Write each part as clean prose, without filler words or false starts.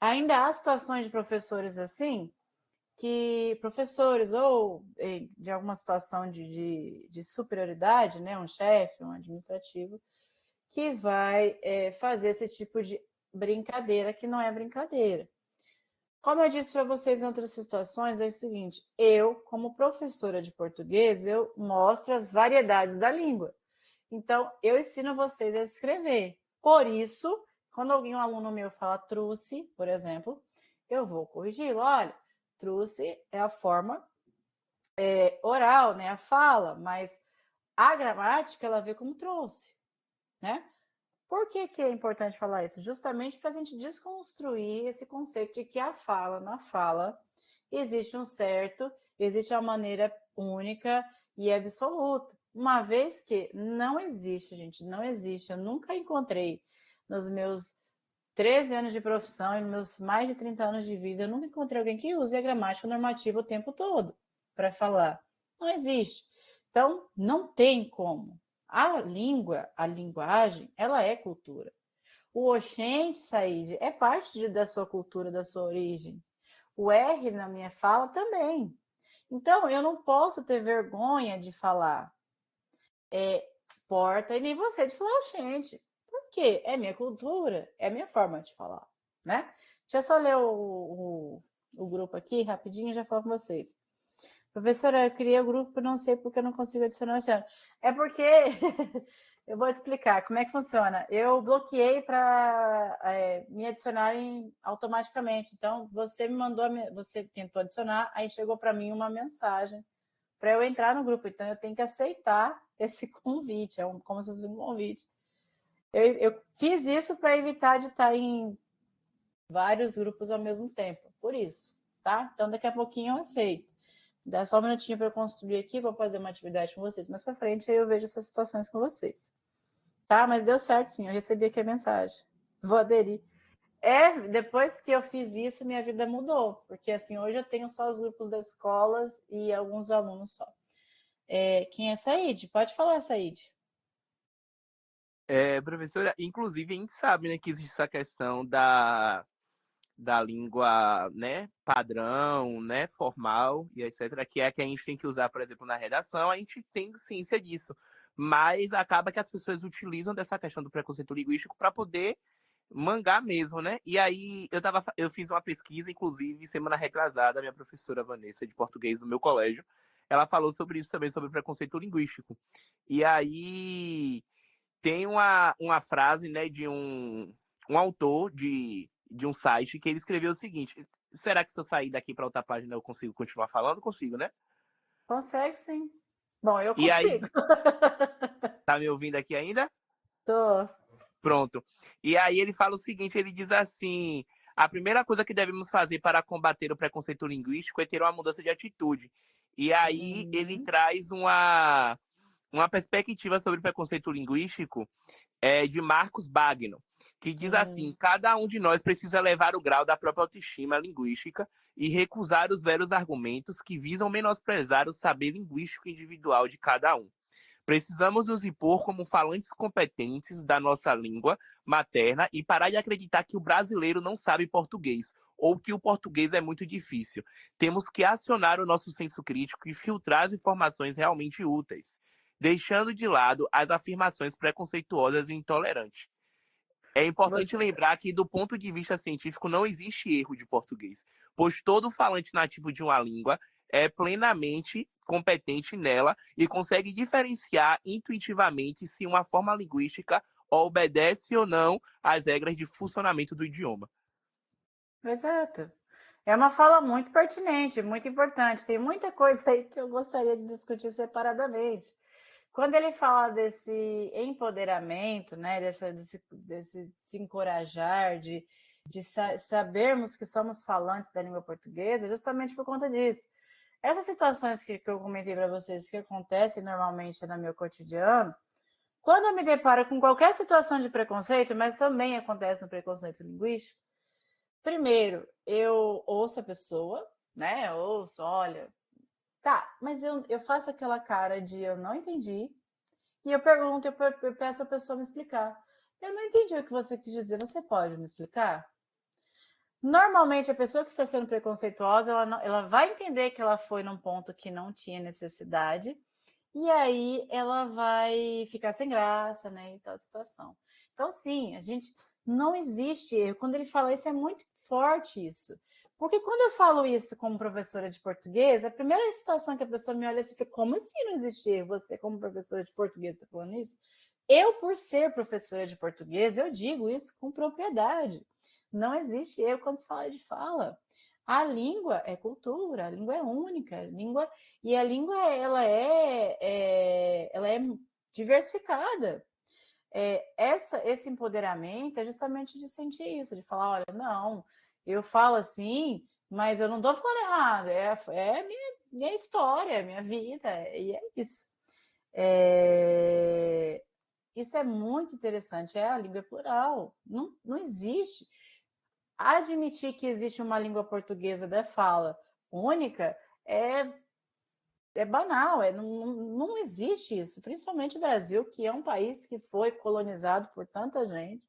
Ainda há situações de professores assim, que professores ou de alguma situação de superioridade, né, um chefe, um administrativo, que vai fazer esse tipo de brincadeira que não é brincadeira. Como eu disse para vocês em outras situações, é o seguinte, eu, como professora de português, eu mostro as variedades da língua. Então, eu ensino vocês a escrever. Por isso, quando alguém, um aluno meu fala truce, por exemplo, eu vou corrigi-lo. Olha, truce é a forma oral, né, a fala, mas a gramática ela vê como trouxe, né? Por que é importante falar isso? Justamente para a gente desconstruir esse conceito de que a fala, na fala, existe um certo, existe uma maneira única e absoluta. Uma vez que não existe, gente, não existe. Eu nunca encontrei nos meus 13 anos de profissão e nos meus mais de 30 anos de vida, eu nunca encontrei alguém que use a gramática normativa o tempo todo para falar. Não existe. Então, não tem como. A língua, a linguagem, ela é cultura. O oxente, Said, é parte da sua cultura, da sua origem. O R na minha fala também. Então, eu não posso ter vergonha de falar porta e nem você de falar oxente. Por quê? É minha cultura, é minha forma de falar, né? Deixa eu só ler o grupo aqui rapidinho e já falo com vocês. Professora, eu criei o grupo, não sei porque eu não consigo adicionar esse ano. É porque eu vou te explicar como é que funciona. Eu bloqueei para me adicionarem automaticamente. Então, você me mandou, você tentou adicionar, aí chegou para mim uma mensagem para eu entrar no grupo. Então, eu tenho que aceitar esse convite. Como se fosse um convite. Eu fiz isso para evitar de estar em vários grupos ao mesmo tempo. Por isso, tá? Então, daqui a pouquinho eu aceito. Dá só um minutinho para eu construir aqui, vou fazer uma atividade com vocês mais para frente, aí eu vejo essas situações com vocês. Tá? Mas deu certo sim, eu recebi aqui a mensagem. Vou aderir. Depois que eu fiz isso, minha vida mudou, porque assim, hoje eu tenho só os grupos das escolas e alguns alunos só. Quem é Said? Pode falar, Said. Professora, inclusive a gente sabe, né, que existe essa questão da língua, né, padrão, né, formal e etc, que é a que a gente tem que usar, por exemplo, na redação, a gente tem ciência disso, mas acaba que as pessoas utilizam dessa questão do preconceito linguístico para poder mangar mesmo, né? E aí eu fiz uma pesquisa, inclusive, semana retrasada, a minha professora Vanessa, de português do meu colégio, ela falou sobre isso também, sobre preconceito linguístico. E aí tem uma frase, né, de um autor de um site que ele escreveu o seguinte: será que se eu sair daqui para outra página eu consigo continuar falando? Consigo, né? Consegue sim. Bom, eu E aí, consigo. tá me ouvindo aqui ainda? Tô. Pronto. E aí ele fala o seguinte, ele diz assim: a primeira coisa que devemos fazer para combater o preconceito linguístico é ter uma mudança de atitude. E aí ele Uhum. traz uma perspectiva sobre preconceito linguístico de Marcos Bagno, que diz assim: Uhum. cada um de nós precisa levar o grau da própria autoestima linguística e recusar os velhos argumentos que visam menosprezar o saber linguístico individual de cada um. Precisamos nos impor como falantes competentes da nossa língua materna e parar de acreditar que o brasileiro não sabe português ou que o português é muito difícil. Temos que acionar o nosso senso crítico e filtrar as informações realmente úteis, deixando de lado as afirmações preconceituosas e intolerantes. É importante Você, lembrar que, do ponto de vista científico, não existe erro de português, pois todo falante nativo de uma língua é plenamente competente nela e consegue diferenciar intuitivamente se uma forma linguística obedece ou não às regras de funcionamento do idioma. exato. É uma fala muito pertinente, muito importante. Tem muita coisa aí que eu gostaria de discutir separadamente. Quando ele fala desse empoderamento, né, desse se encorajar, de sabermos que somos falantes da língua portuguesa, justamente por conta disso. Essas situações que eu comentei para vocês, que acontecem normalmente no meu cotidiano, quando eu me deparo com qualquer situação de preconceito, mas também acontece no preconceito linguístico, primeiro, eu ouço a pessoa, né? Eu ouço, olha, tá, mas eu faço aquela cara de eu não entendi, e eu pergunto, eu peço a pessoa me explicar. Eu não entendi o que você quis dizer, você pode me explicar? Normalmente, a pessoa que está sendo preconceituosa, ela vai entender que ela foi num ponto que não tinha necessidade, e aí ela vai ficar sem graça, né, em tal situação. Então, sim, a gente não existe erro. Quando ele fala isso, é muito forte isso. Porque quando eu falo isso como professora de português, a primeira situação que a pessoa me olha assim, fica, como assim não existe erro? Você, como professora de português, está falando isso? Eu, por ser professora de português, eu digo isso com propriedade. Não existe erro quando se fala de fala. A língua é cultura, a língua é única, e a língua ela é diversificada. Esse empoderamento é justamente de sentir isso, de falar, olha, não, eu falo assim, mas eu não estou falando errado, é minha história, minha vida, e é isso. Isso é muito interessante, a língua plural, não existe. Admitir que existe uma língua portuguesa da fala única é banal, não existe isso, principalmente o Brasil, que é um país que foi colonizado por tanta gente.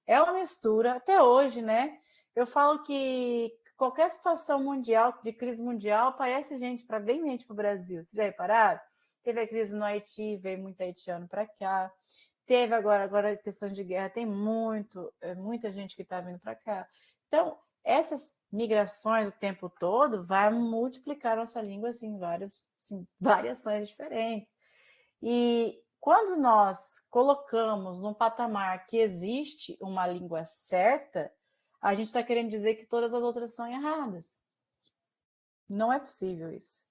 É uma mistura, até hoje, né? Eu falo que qualquer situação mundial, de crise mundial, aparece gente para bem gente para o Brasil. Vocês já repararam? Teve a crise no Haiti, veio muito haitiano para cá. Teve agora questão de guerra, tem muita gente que está vindo para cá. Então, essas migrações o tempo todo vai multiplicar nossa língua assim, várias variações diferentes. E quando nós colocamos num patamar que existe uma língua certa, a gente está querendo dizer que todas as outras são erradas. Não é possível isso.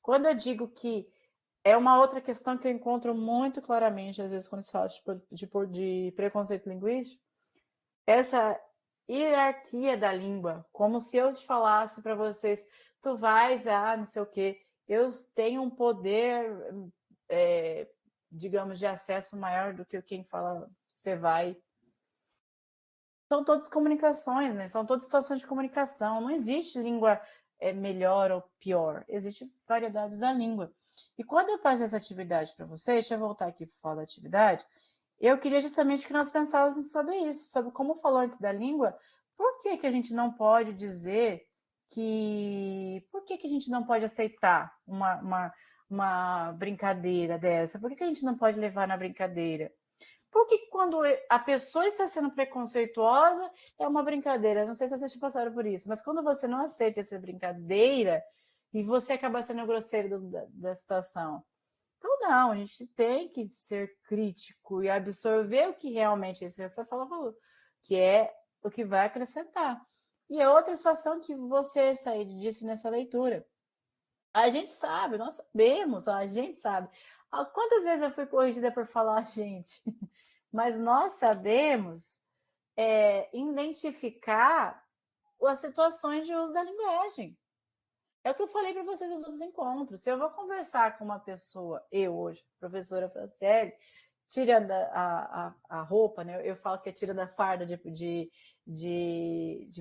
Quando eu digo que é uma outra questão que eu encontro muito claramente, às vezes, quando se fala de preconceito linguístico, essa hierarquia da língua, como se eu te falasse para vocês, tu vais não sei o quê, eu tenho um poder, digamos, de acesso maior do que quem fala você vai. São todas comunicações, né? São todas situações de comunicação. Não existe língua melhor ou pior. Existem variedades da língua. E quando eu passo essa atividade para vocês, deixa eu voltar aqui para falar da atividade, eu queria justamente que nós pensássemos sobre isso, sobre como falou antes da língua, por que a gente não pode dizer que... Por que a gente não pode aceitar uma brincadeira dessa? Por que a gente não pode levar na brincadeira? Porque quando a pessoa está sendo preconceituosa, é uma brincadeira. Não sei se vocês passaram por isso, mas quando você não aceita essa brincadeira e você acaba sendo grosseiro da situação. Então, não, a gente tem que ser crítico e absorver o que realmente é isso que você falou, que é o que vai acrescentar. E é outra situação que você disse nessa leitura. A gente sabe, nós sabemos, a gente sabe. Quantas vezes eu fui corrigida por falar a gente? Mas nós sabemos identificar as situações de uso da linguagem. É o que eu falei para vocês nos outros encontros. Se eu vou conversar com uma pessoa, eu hoje, professora Franciele, tirando a roupa, né? Eu falo que é tirando a farda de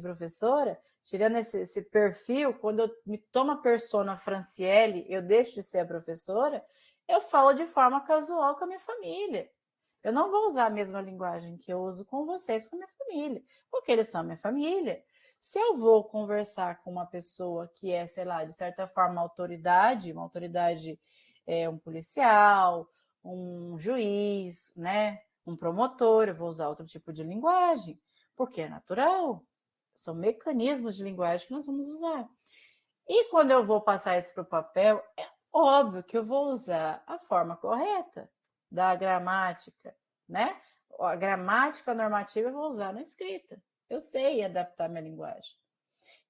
professora, tirando esse perfil, quando eu me tomo a persona Franciele, eu deixo de ser a professora, eu falo de forma casual com a minha família. Eu não vou usar a mesma linguagem que eu uso com vocês, com a minha família, porque eles são minha família. Se eu vou conversar com uma pessoa que é, sei lá, de certa forma, uma autoridade, um policial, um juiz, né, um promotor, eu vou usar outro tipo de linguagem, porque é natural. São mecanismos de linguagem que nós vamos usar. E quando eu vou passar isso para o papel, é óbvio que eu vou usar a forma correta da gramática, né? A gramática normativa eu vou usar na escrita. Eu sei adaptar minha linguagem.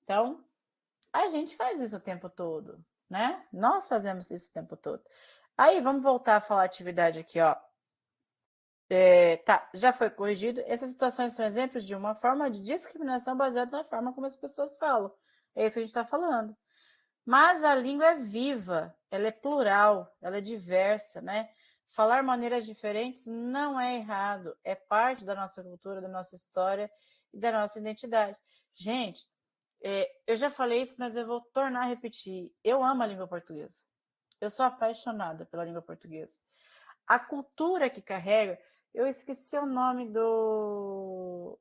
Então, a gente faz isso o tempo todo, né? Nós fazemos isso o tempo todo. Aí, vamos voltar a falar atividade aqui, ó. Tá, já foi corrigido. Essas situações são exemplos de uma forma de discriminação baseada na forma como as pessoas falam. É isso que a gente está falando. Mas a língua é viva, ela é plural, ela é diversa, né? Falar maneiras diferentes não é errado, é parte da nossa cultura, da nossa história e da nossa identidade. Gente, eu já falei isso, mas eu vou tornar a repetir. Eu amo a língua portuguesa. Eu sou apaixonada pela língua portuguesa. A cultura que carrega, Eu esqueci o nome do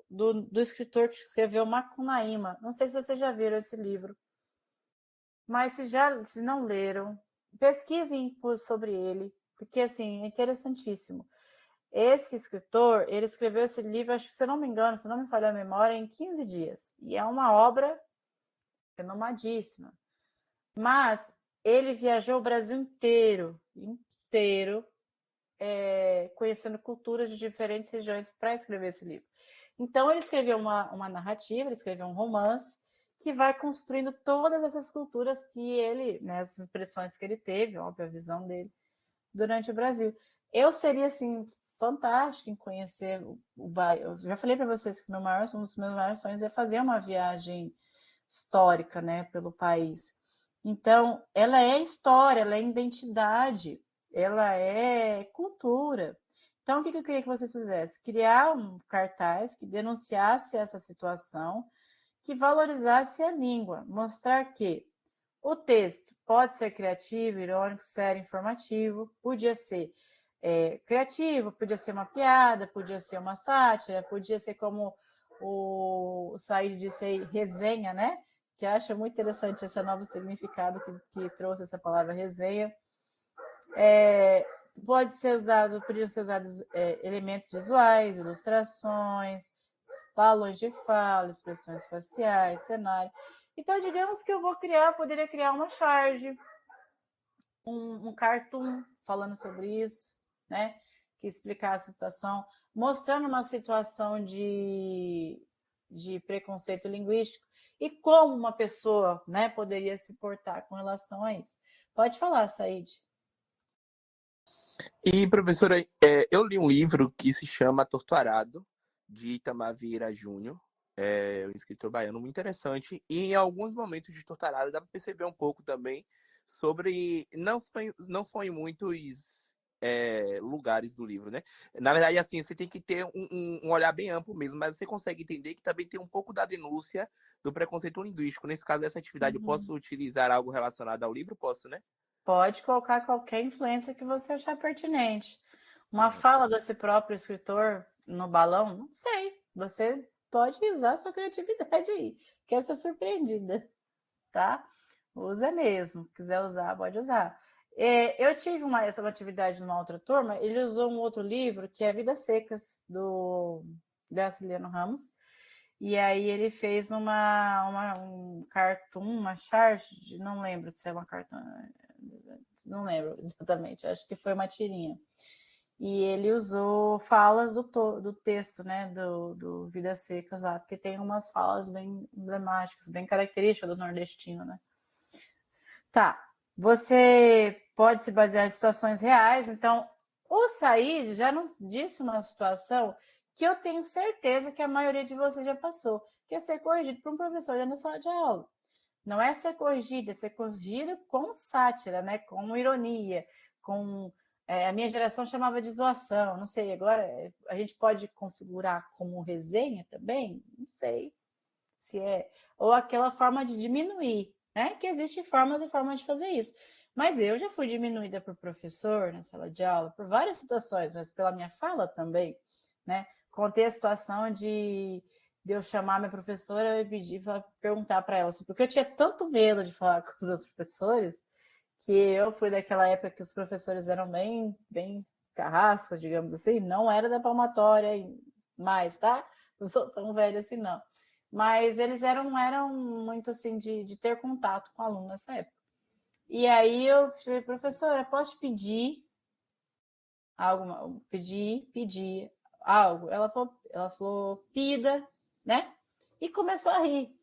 escritor que escreveu Macunaíma. Não sei se vocês já viram esse livro. Mas se não leram, pesquisem sobre ele, porque assim, é interessantíssimo. Esse escritor, ele escreveu esse livro, acho que, se eu não me engano, se não me falha a memória, em 15 dias. E é uma obra renomadíssima. Mas ele viajou o Brasil inteiro, conhecendo culturas de diferentes regiões para escrever esse livro. Então, ele escreveu uma narrativa, ele escreveu um romance que vai construindo todas essas culturas que ele, né, as impressões que ele teve, óbvio, a visão dele durante o Brasil. Eu seria, assim, fantástico em conhecer o Bahia. Eu já falei para vocês que um dos meus maiores sonhos é fazer uma viagem histórica, né, pelo país. Então, ela é história, ela é identidade, ela é cultura. Então, o que eu queria que vocês fizessem? Criar um cartaz que denunciasse essa situação, que valorizasse a língua, mostrar que o texto pode ser criativo, irônico, sério, informativo, podia ser criativo, podia ser uma piada, podia ser uma sátira, podia ser como o Said disse aí, resenha, né? Que acha muito interessante esse novo significado que trouxe essa palavra resenha. Podiam ser usados elementos visuais, ilustrações, balões de fala, expressões faciais, cenário. Então, digamos que poderia criar uma charge, um cartoon falando sobre isso, né? Que explicasse a situação, mostrando uma situação de preconceito linguístico e como uma pessoa, né, poderia se portar com relação a isso. Pode falar, Said. E, professora, eu li um livro que se chama Torturado, de Itamar Vieira Júnior, um escritor baiano muito interessante, e em alguns momentos de Torturado dá para perceber um pouco também sobre... Não são em muitos lugares do livro, né? Na verdade, assim, você tem que ter um olhar bem amplo mesmo, mas você consegue entender que também tem um pouco da denúncia do preconceito linguístico. Nesse caso, dessa atividade, eu posso utilizar algo relacionado ao livro? Posso, né? Pode colocar qualquer influência que você achar pertinente. Uma fala desse próprio escritor no balão, não sei. Você pode usar a sua criatividade aí. Quero ser surpreendida, tá? Usa mesmo. Quiser usar, pode usar. Eu tive essa atividade numa outra turma. Ele usou um outro livro que é Vidas Secas, do Graciliano Ramos. E aí ele fez um cartoon, uma charge, não lembro se é uma cartoon, não lembro exatamente, acho que foi uma tirinha. E ele usou falas do texto, né, do Vidas Secas lá, porque tem umas falas bem emblemáticas, bem características do nordestino, né? Tá, você pode se basear em situações reais, então o Said já nos disse uma situação que eu tenho certeza que a maioria de vocês já passou, que é ser corrigido por um professor dentro da sala de aula. Não é ser corrigido, é ser corrigido com sátira, né? Com ironia, com... a minha geração chamava de zoação, não sei, agora a gente pode configurar como resenha também? Não sei se é... Ou aquela forma de diminuir, né? Que existem formas e formas de fazer isso. Mas eu já fui diminuída por professor na sala de aula, por várias situações, mas pela minha fala também, né? Contei a situação de eu chamar minha professora e pedir para perguntar para ela, assim, porque eu tinha tanto medo de falar com os meus professores, que eu fui daquela época que os professores eram bem carrascos, digamos assim, não era da palmatória mais, tá? Não sou tão velha assim, não. Mas eles eram muito assim de ter contato com o aluno nessa época. E aí eu falei, professora, posso pedir algo? Pedir algo. Ela falou, pida, né? E começou a rir.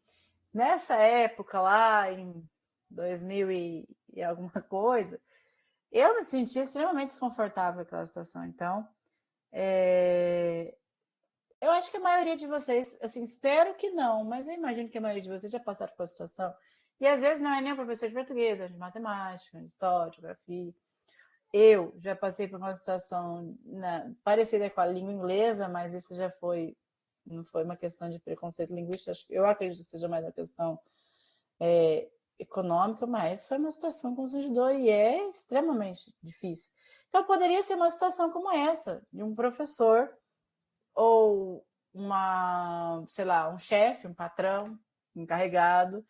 Nessa época lá, em 2000 e alguma coisa, eu me sentia extremamente desconfortável com aquela situação. Então, eu acho que a maioria de vocês, assim, espero que não, mas eu imagino que a maioria de vocês já passaram por a situação. E às vezes não é nem um professor de português, é de matemática, de história, de geografia. Eu já passei por uma situação parecida com a língua inglesa, mas isso já não foi uma questão de preconceito linguístico. Eu acredito que seja mais uma questão econômica, mas foi uma situação constrangedora e é extremamente difícil. Então, poderia ser uma situação como essa, de um professor ou sei lá, um chefe, um patrão, encarregado,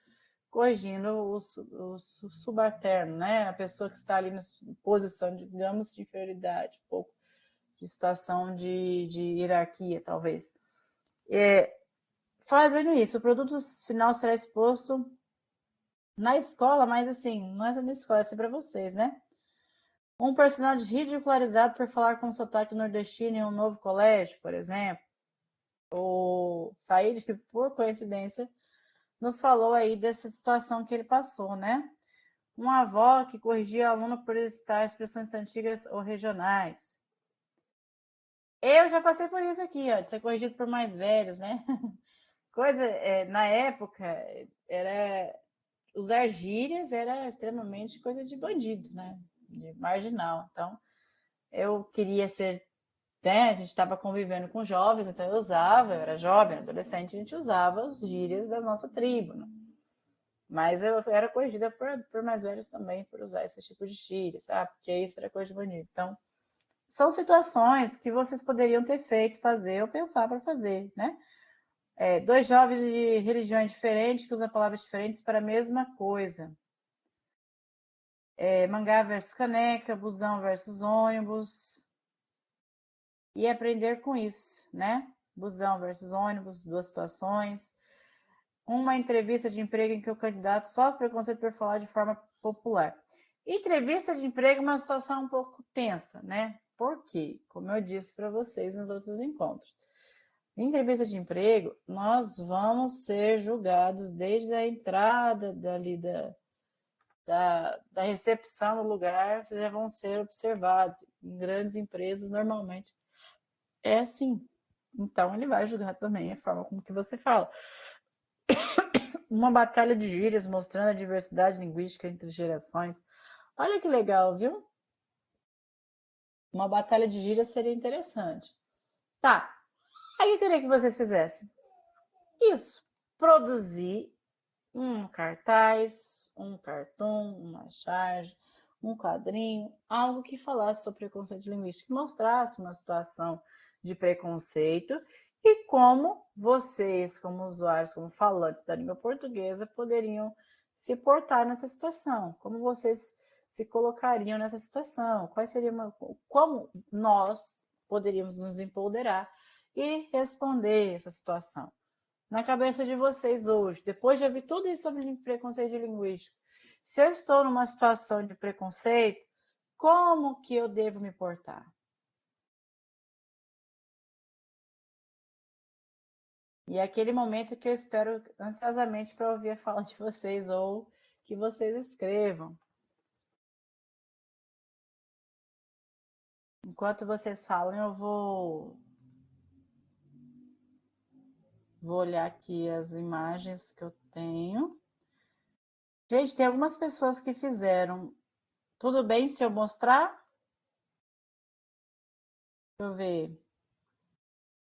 corrigindo o subalterno, né? A pessoa que está ali na posição, digamos, de inferioridade, um pouco de situação de hierarquia, talvez. Fazendo isso, o produto final será exposto na escola, mas assim, não é na escola, é para vocês, né? Um personagem ridicularizado por falar com sotaque nordestino em um novo colégio, por exemplo. O Said, que por coincidência, nos falou aí dessa situação que ele passou, né? Uma avó que corrigia a aluna por citar expressões antigas ou regionais. Eu já passei por isso aqui, ó, de ser corrigido por mais velhos, né? Coisa, na época, era usar gírias era extremamente coisa de bandido, né? De marginal. Então, eu queria ser, né? A gente estava convivendo com jovens, então eu era jovem, adolescente, a gente usava as gírias da nossa tribo, né? Mas eu era corrigida por mais velhos também por usar esse tipo de gíria, sabe? Porque isso era coisa de bandido. Então, são situações que vocês poderiam ter feito, fazer ou pensar para fazer, né? Dois jovens de religiões diferentes que usam palavras diferentes para a mesma coisa. Mangá versus caneca, busão versus ônibus. E aprender com isso, né? Busão versus ônibus, duas situações. Uma entrevista de emprego em que o candidato sofre preconceito por falar de forma popular. Entrevista de emprego é uma situação um pouco tensa, né? Por quê? Como eu disse para vocês nos outros encontros. Em entrevista de emprego, nós vamos ser julgados desde a entrada dali da recepção no lugar, vocês já vão ser observados. Em grandes empresas, normalmente, é assim. Então, ele vai julgar também a forma como que você fala. Uma batalha de gírias mostrando a diversidade linguística entre gerações. Olha que legal, viu? Uma batalha de gírias seria interessante. Tá. Aí eu queria que vocês fizessem isso. Produzir um cartaz, um cartão, uma charge, um quadrinho, algo que falasse sobre preconceito linguístico, que mostrasse uma situação de preconceito e como vocês, como usuários, como falantes da língua portuguesa, poderiam se portar nessa situação, como vocês se colocariam nessa situação, como nós poderíamos nos empoderar e responder essa situação na cabeça de vocês hoje, depois de ouvir tudo isso sobre preconceito linguístico. Se eu estou numa situação de preconceito, como que eu devo me portar? E é aquele momento que eu espero ansiosamente para ouvir a fala de vocês ou que vocês escrevam. Enquanto vocês falam, eu vou olhar aqui as imagens que eu tenho. Gente, tem algumas pessoas que fizeram. Tudo bem se eu mostrar? Deixa eu ver.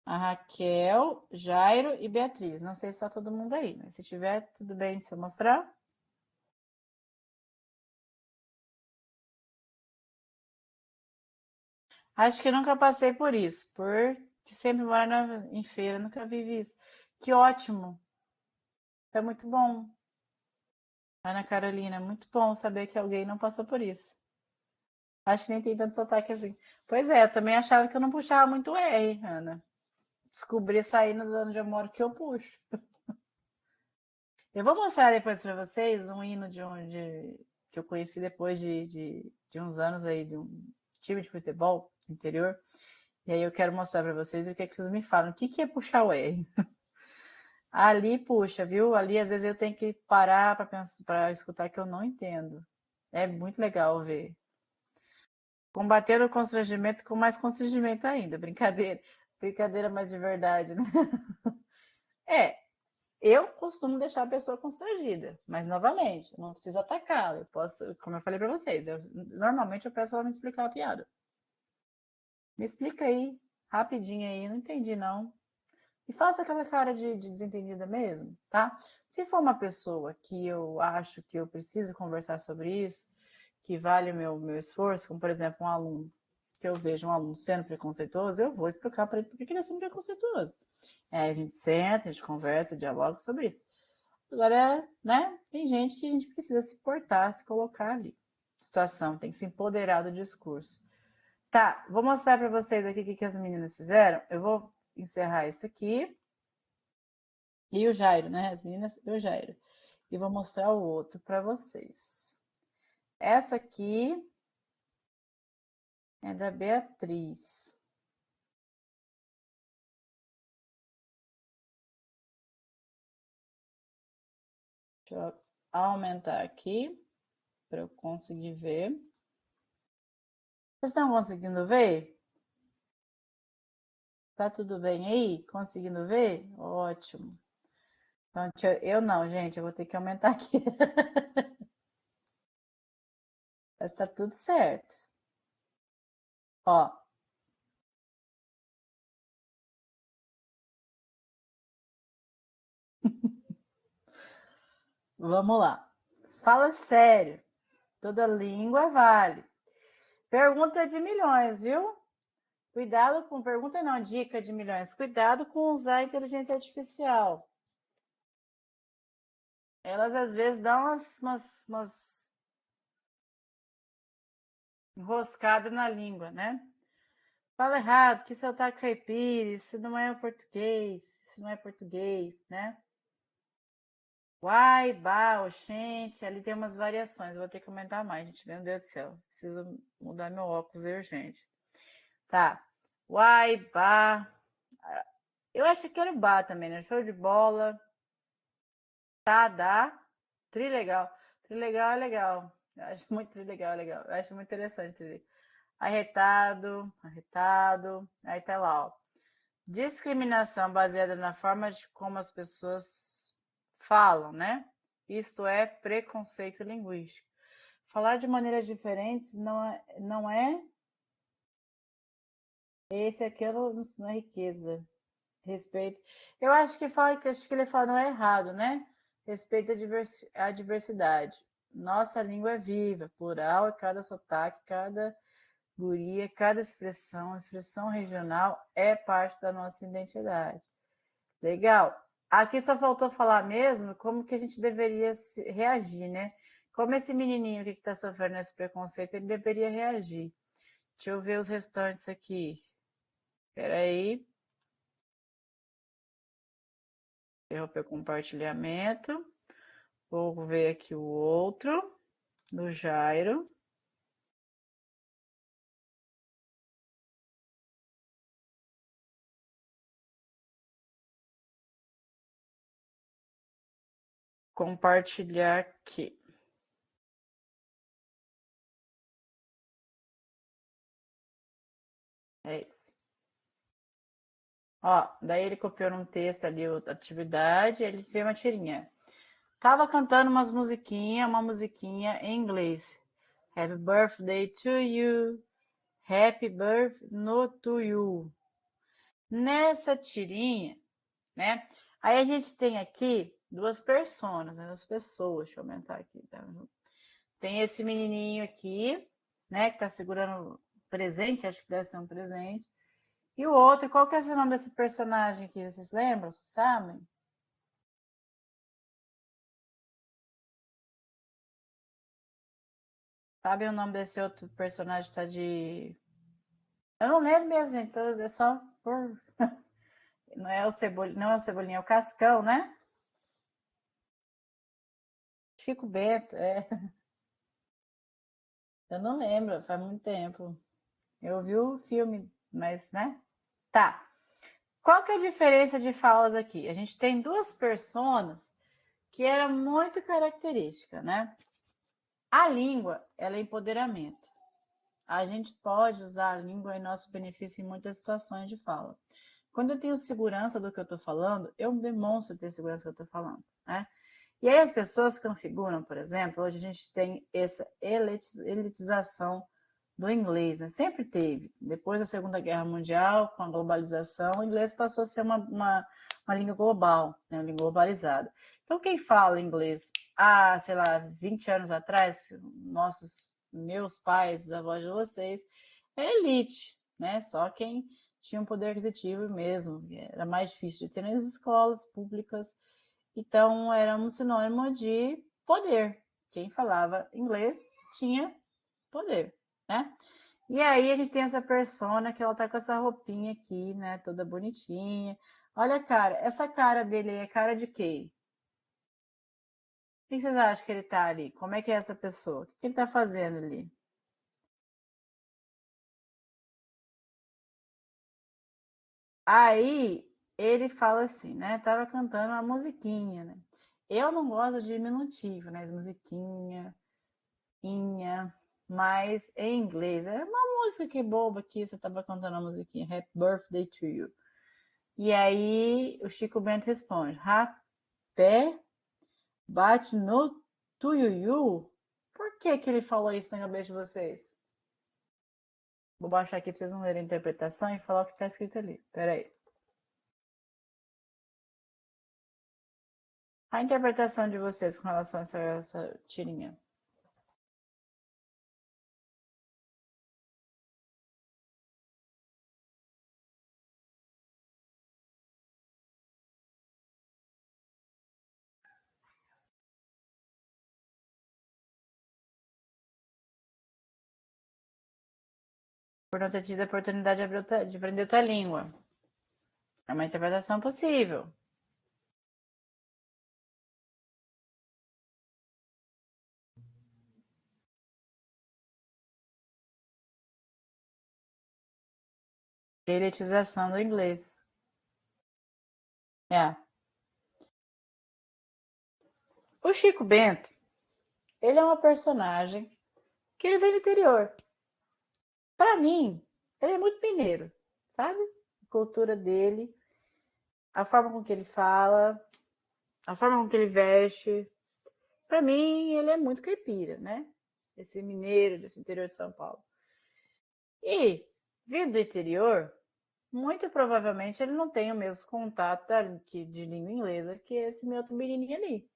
A Raquel, Jairo e Beatriz. Não sei se está todo mundo aí, mas se tiver, tudo bem se eu mostrar. Acho que nunca passei por isso, porque sempre moro em feira, nunca vivi isso. Que ótimo! É muito bom. Ana Carolina, muito bom saber que alguém não passou por isso. Acho que nem tem tanto sotaque assim. Pois é, eu também achava que eu não puxava muito R, Ana. Descobri saindo do onde eu moro que eu puxo. Eu vou mostrar depois para vocês um hino que eu conheci depois de uns anos aí, de um time de futebol no interior. E aí eu quero mostrar para vocês o que é que vocês me falam. O que é puxar o R? Ali, puxa, viu? Ali às vezes eu tenho que parar para escutar que eu não entendo. É muito legal ver. Combater o constrangimento com mais constrangimento ainda. Brincadeira. Brincadeira, mas de verdade, né? Eu costumo deixar a pessoa constrangida, mas novamente, não preciso atacá-la. Eu posso, como eu falei para vocês, normalmente eu peço ela me explicar a piada. Me explica aí, rapidinho aí, não entendi não. E faça aquela cara de desentendida mesmo, tá? Se for uma pessoa que eu acho que eu preciso conversar sobre isso, que vale o meu esforço, como por exemplo um aluno, que eu vejo um aluno sendo preconceituoso, eu vou explicar para ele por que ele é sendo preconceituoso. A gente senta, a gente conversa, dialoga sobre isso. Agora, né, tem gente que a gente precisa se portar, se colocar ali. Situação, tem que se empoderar do discurso. Tá, vou mostrar para vocês aqui o que as meninas fizeram. Eu vou encerrar isso aqui. E o Jairo, né? As meninas e o Jairo. E vou mostrar o outro para vocês. Essa aqui é da Beatriz. Deixa eu aumentar aqui para eu conseguir ver. Vocês estão conseguindo ver? Tá tudo bem aí? Conseguindo ver? Ótimo. Então, eu não, gente, eu vou ter que aumentar aqui. Mas tá tudo certo. Ó. Vamos lá. Fala sério. Toda língua vale. Pergunta de milhões, viu? Cuidado com pergunta não, dica de milhões. Cuidado com usar a inteligência artificial. Elas às vezes dão umas enroscadas na língua, né? Fala errado, que isso tá caipira, isso não é português, isso não é português, né? Uai, ba, oxente, ali tem umas variações, eu vou ter que aumentar mais, gente, meu Deus do céu, preciso mudar meu óculos urgente. Tá, uai, ba, eu acho que era o ba também, né? Show de bola, tá, dá, trilegal, trilegal é legal, eu acho muito trilegal, é legal, eu acho muito interessante, arretado, arretado, aí tá lá, ó. Discriminação baseada na forma de como as pessoas falam, né? Isto é preconceito linguístico. Falar de maneiras diferentes não é esse aquilo não é riqueza. Respeito. Eu acho que ele fala não é errado, né? Respeito à diversidade. Nossa língua é viva, plural, e cada sotaque, cada guria, cada expressão regional é parte da nossa identidade. Legal. Aqui só faltou falar mesmo como que a gente deveria reagir, né? Como esse menininho que está sofrendo esse preconceito, ele deveria reagir. Deixa eu ver os restantes aqui. Espera aí. Interromper o compartilhamento. Vou ver aqui o outro, do Jairo. Compartilhar aqui. É esse. Ó, daí ele copiou num texto ali a atividade, ele fez uma tirinha. Tava cantando uma musiquinha em inglês. Happy birthday to you. Happy birthday no to you. Nessa tirinha, né? Aí a gente tem aqui duas personas, né? Duas pessoas. Deixa eu aumentar aqui. Tá? Tem esse menininho aqui, né? Que tá segurando presente, acho que deve ser um presente. E o outro, qual que é o nome desse personagem aqui? Vocês lembram? Vocês sabem? Sabem o nome desse outro personagem? Tá de... Eu não lembro mesmo, gente. Então é só por... Não é o Cebolinha, é o Cascão, né? Chico Bento, é. Eu não lembro, faz muito tempo. Eu vi o filme, mas, né? Tá. Qual que é a diferença de falas aqui? A gente tem duas personas que era muito característica, né? A língua, ela é empoderamento. A gente pode usar a língua em nosso benefício em muitas situações de fala. Quando eu tenho segurança do que eu estou falando, eu demonstro ter segurança do que eu estou falando, né? E aí as pessoas configuram, por exemplo, hoje a gente tem essa elitização do inglês, né? Sempre teve. Depois da Segunda Guerra Mundial, com a globalização, o inglês passou a ser uma língua global, né? Uma língua globalizada. Então, quem fala inglês há, sei lá, 20 anos atrás, meus pais, os avós de vocês, é elite, né? Só quem tinha um poder aquisitivo mesmo. Era mais difícil de ter nas escolas públicas. Então, era um sinônimo de poder. Quem falava inglês tinha poder, né? E aí a gente tem essa persona que ela tá com essa roupinha aqui, né? Toda bonitinha. Olha, cara, essa cara dele aí é cara de quê? O que vocês acham que ele tá ali? Como é que é essa pessoa? O que ele tá fazendo ali? Aí ele fala assim, né? Tava cantando uma musiquinha, né? Eu não gosto de diminutivo, né? Musiquinha, inha, mas em inglês. É uma música que boba aqui, você tava cantando a musiquinha, Happy Birthday to You. E aí o Chico Bento responde, rapé bate no tuiuiu? Por que que ele falou isso na cabeça de vocês? Vou baixar aqui para vocês não lerem a interpretação e falar o que está escrito ali. Peraí. A interpretação de vocês com relação a essa tirinha. Por não ter tido a oportunidade de aprender outra língua. É uma interpretação possível. Elitização do inglês. É. O Chico Bento, ele é uma personagem que ele vem do interior. Para mim, ele é muito mineiro, sabe? A cultura dele, a forma com que ele fala, a forma com que ele veste. Para mim, ele é muito caipira, né? Esse mineiro desse interior de São Paulo. E, vindo do interior, muito provavelmente ele não tem o mesmo contato de língua inglesa que esse meu outro menininho ali.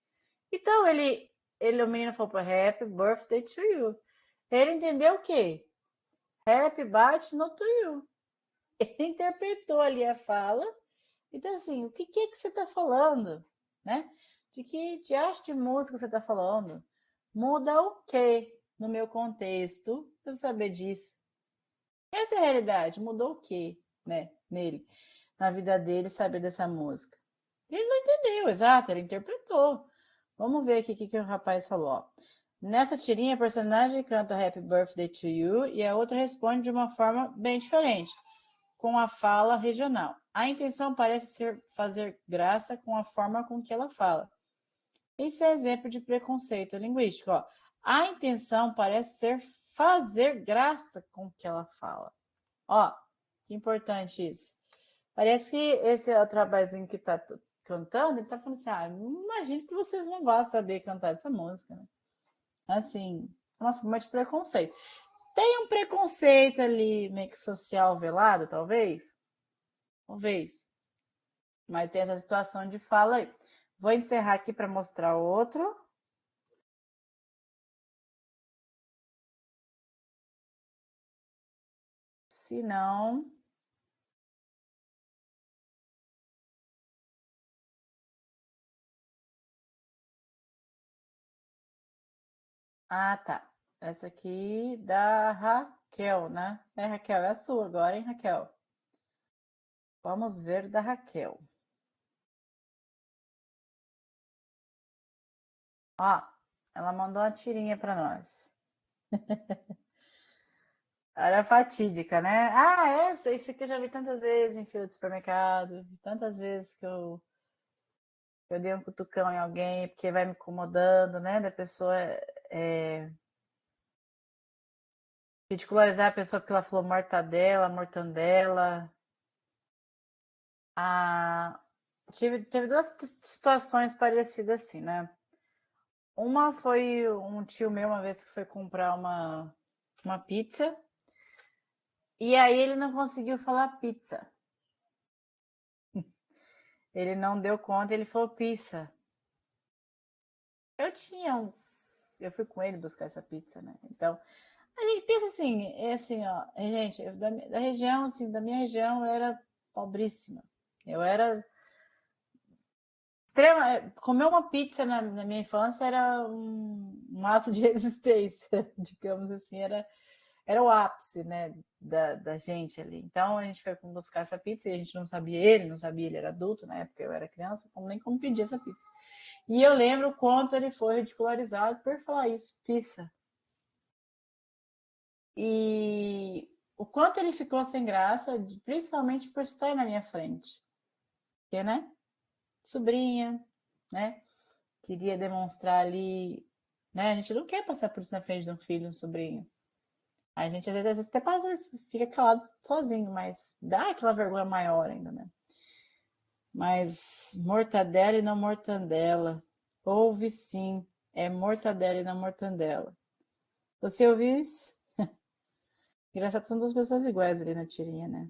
Então, o menino falou para Happy Birthday to You. Ele entendeu o quê? Happy bate no to you. Ele interpretou ali a fala. Então, assim, o que é que você está falando? Né? De que diacho de música você está falando? Muda o quê no meu contexto? Pra saber disso. Essa é a realidade. Mudou o quê, né? Nele, na vida dele, saber dessa música. Ele não entendeu, exato, ele interpretou. Vamos ver aqui o que o rapaz falou. Ó. Nessa tirinha, a personagem canta Happy Birthday to You e a outra responde de uma forma bem diferente, com a fala regional. A intenção parece ser fazer graça com a forma com que ela fala. Esse é exemplo de preconceito linguístico. Ó. A intenção parece ser fazer graça com o que ela fala. Ó, que importante isso. Parece que esse é o trabalhozinho que está cantando, ele está falando assim, imagino que você não vai saber cantar essa música, né? Assim, é uma forma de preconceito. Tem um preconceito ali, meio que social velado, talvez? Talvez. Mas tem essa situação de fala aí. Vou encerrar aqui para mostrar outro. Se não... Ah, tá. Essa aqui da Raquel, né? É, Raquel, é a sua agora, hein, Raquel? Vamos ver da Raquel. Ó, ela mandou uma tirinha para nós. Era fatídica, né? Ah, esse aqui eu já vi tantas vezes em fila de supermercado, tantas vezes que eu dei um cutucão em alguém porque vai me incomodando, né? Da pessoa ridicularizar a pessoa porque ela falou mortandela. Ah, teve duas situações parecidas assim, né? Uma foi um tio meu uma vez que foi comprar uma pizza E aí ele não conseguiu falar pizza. Ele não deu conta, ele falou pizza. Eu fui com ele buscar essa pizza, né? Então, a gente pensa assim, é assim, ó, gente, da região, assim, da minha região, eu era pobríssima. Eu era extrema. Comer uma pizza na minha infância era um ato de resistência, digamos assim, era o ápice, né, da gente ali. Então a gente foi buscar essa pizza e a gente não sabia ele era adulto, na época eu era criança, nem como pedir essa pizza. E eu lembro o quanto ele foi ridicularizado por falar isso, pizza. E o quanto ele ficou sem graça, principalmente por estar na minha frente. Porque, né? Sobrinha, né? Queria demonstrar ali, né? A gente não quer passar por isso na frente de um filho, um sobrinho. A gente às vezes até passa, fica calado sozinho, mas dá aquela vergonha maior ainda, né? Mas mortadela e não mortandela. Ouve sim, é mortadela e não mortandela. Você ouviu isso? Engraçado, são duas pessoas iguais ali na tirinha, né?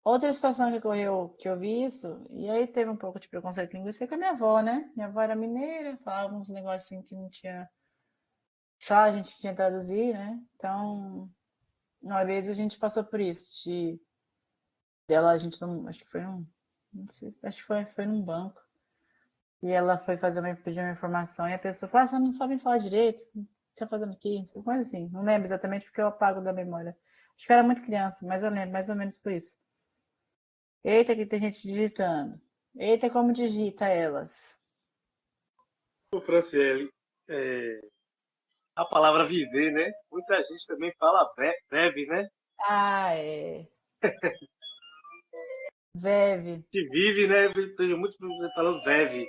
Outra situação que ocorreu, que eu vi isso, e aí teve um pouco de preconceito linguístico com a minha avó, né? Minha avó era mineira, falava uns negócios assim que não tinha. Só a gente tinha que traduzir, né? Então, uma vez a gente passou por isso, dela, a gente não. Acho que foi num. Não sei, acho que foi num banco. E ela foi pedir uma informação e a pessoa falou: ah, você não sabe falar direito? O que tá fazendo aqui? Coisa assim. Não lembro exatamente porque eu apago da memória. Acho que eu era muito criança, mas eu lembro mais ou menos por isso. Eita, que tem gente digitando. Eita, como digita elas. O Franciele, a palavra viver, né? Muita gente também fala breve, né? Ah, é. Veve. Que vive, né? Tem muitos falando veve.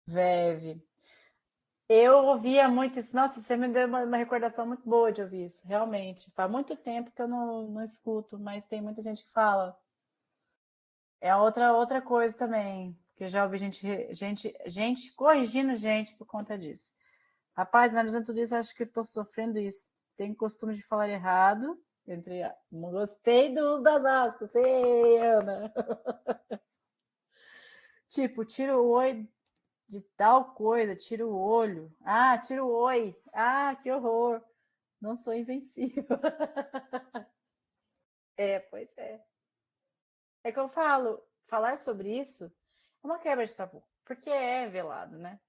Veve. Eu ouvia muito isso. Nossa, você me deu uma recordação muito boa de ouvir isso, realmente. Faz muito tempo que eu não escuto, mas tem muita gente que fala. É outra coisa também, que eu já ouvi gente corrigindo gente por conta disso. Rapaz, analisando tudo isso, acho que estou sofrendo isso. Tenho costume de falar errado. Gostei do uso das aspas, ei, Ana. Tipo, tira o oi de tal coisa, tira o olho. Ah, tira o oi. Ah, que horror. Não sou invencível. Pois é. É que eu falo, falar sobre isso é uma quebra de tabu, porque é velado, né?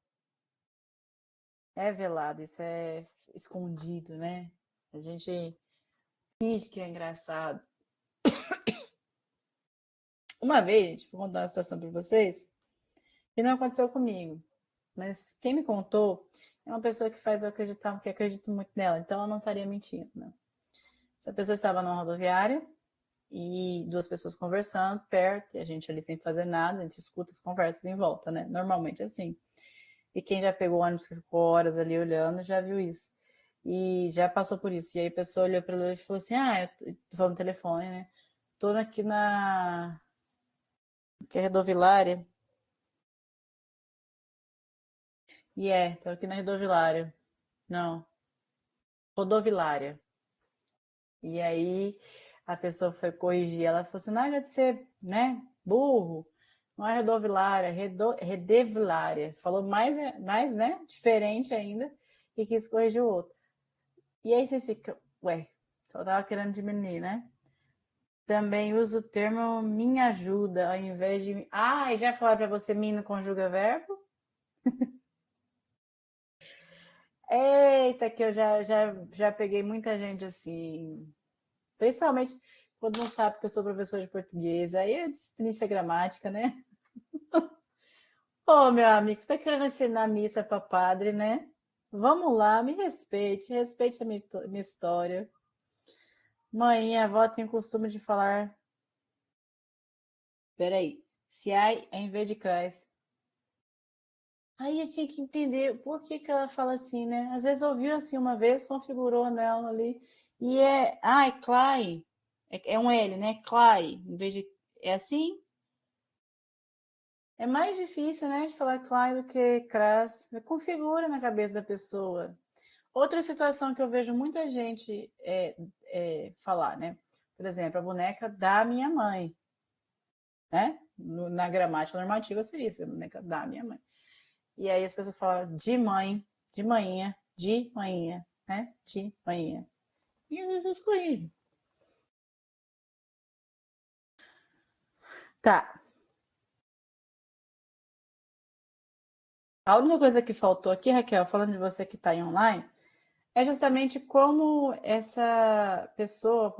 É velado, isso é escondido, né? A gente finge que é engraçado. Uma vez, vou contar uma situação para vocês, que não aconteceu comigo, mas quem me contou é uma pessoa que faz eu acreditar, que acredito muito nela, então ela não estaria mentindo, né? Essa pessoa estava numa rodoviária e duas pessoas conversando perto, e a gente ali sem fazer nada, a gente escuta as conversas em volta, né? Normalmente assim. E quem já pegou ônibus que ficou horas ali olhando já viu isso. E já passou por isso. E aí a pessoa olhou para ele e falou assim: ah, eu tô falando no telefone, né? Tô aqui na. Que é rodoviária. E tô aqui na rodoviária. Não, rodoviária. E aí a pessoa foi corrigir. Ela falou assim: não é de ser, né? Burro. Não é rodoviária, redevilária. Falou mais, né? Diferente ainda. E quis corrigir o outro. E aí você fica, ué, só tava querendo diminuir, né? Também uso o termo me ajuda, ao invés de. Ah, e já falaram para você, mim não conjuga verbo? Eita, que eu já peguei muita gente assim. Principalmente quando não sabe que eu sou professor de português. Aí eu destrincho a gramática, né? Ô, meu amigo, você tá querendo ensinar missa para padre, né? Vamos lá, me respeite a minha história. Mãe, a avó tem o costume de falar. Peraí. Se ai, em vez de crais. Aí eu tinha que entender por que ela fala assim, né? Às vezes ouviu assim uma vez, configurou nela ali. E é. Ai, Clay. É um L, né? Clay. Em vez de. É assim? É mais difícil, né? De falar Clay do que Cras. Configura na cabeça da pessoa. Outra situação que eu vejo muita gente falar, né? Por exemplo, a boneca da minha mãe, né? Na gramática normativa seria isso, a boneca da minha mãe. E aí as pessoas falam de mãe, de manhinha, né? De manhinha. E às vezes corrigem. Tá. A única coisa que faltou aqui, Raquel, falando de você que está em online, é justamente como essa pessoa,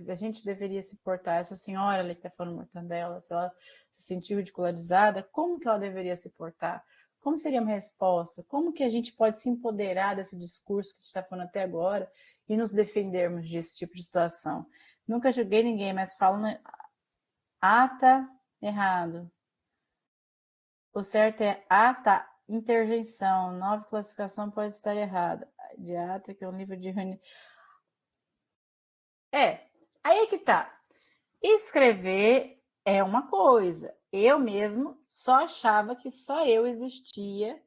a gente deveria se portar, essa senhora ali que está falando mortandela, se ela se sentiu ridicularizada, como que ela deveria se portar? Como seria uma resposta? Como que a gente pode se empoderar desse discurso que a gente está falando até agora e nos defendermos desse tipo de situação? Nunca julguei ninguém, mas falo, tá errado. O certo é tá, interjeição, 9 classificação pode estar errada. De ata, que é um livro de reunião. Aí é que tá. Escrever é uma coisa. Eu mesmo só achava que só eu existia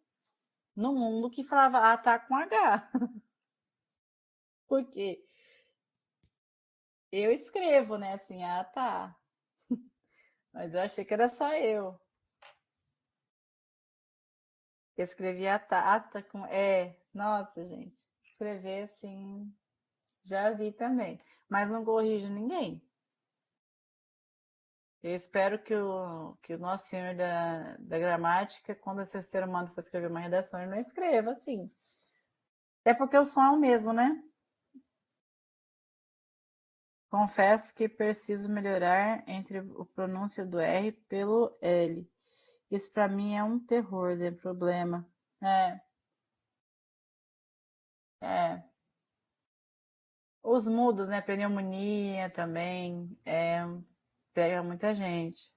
no mundo que falava tá com H. Porque eu escrevo, né? Assim, tá. Mas eu achei que era só eu. Escrevi ata com. Nossa, gente. Escrever assim. Já vi também. Mas não corrijo ninguém. Eu espero que o nosso senhor da gramática, quando esse ser humano for escrever uma redação, ele não escreva assim. Até porque o som é o mesmo, né? Confesso que preciso melhorar entre o pronúncia do R pelo L. Isso para mim é um terror, é problema. Os mudos, né? Pneumonia também, pega muita gente.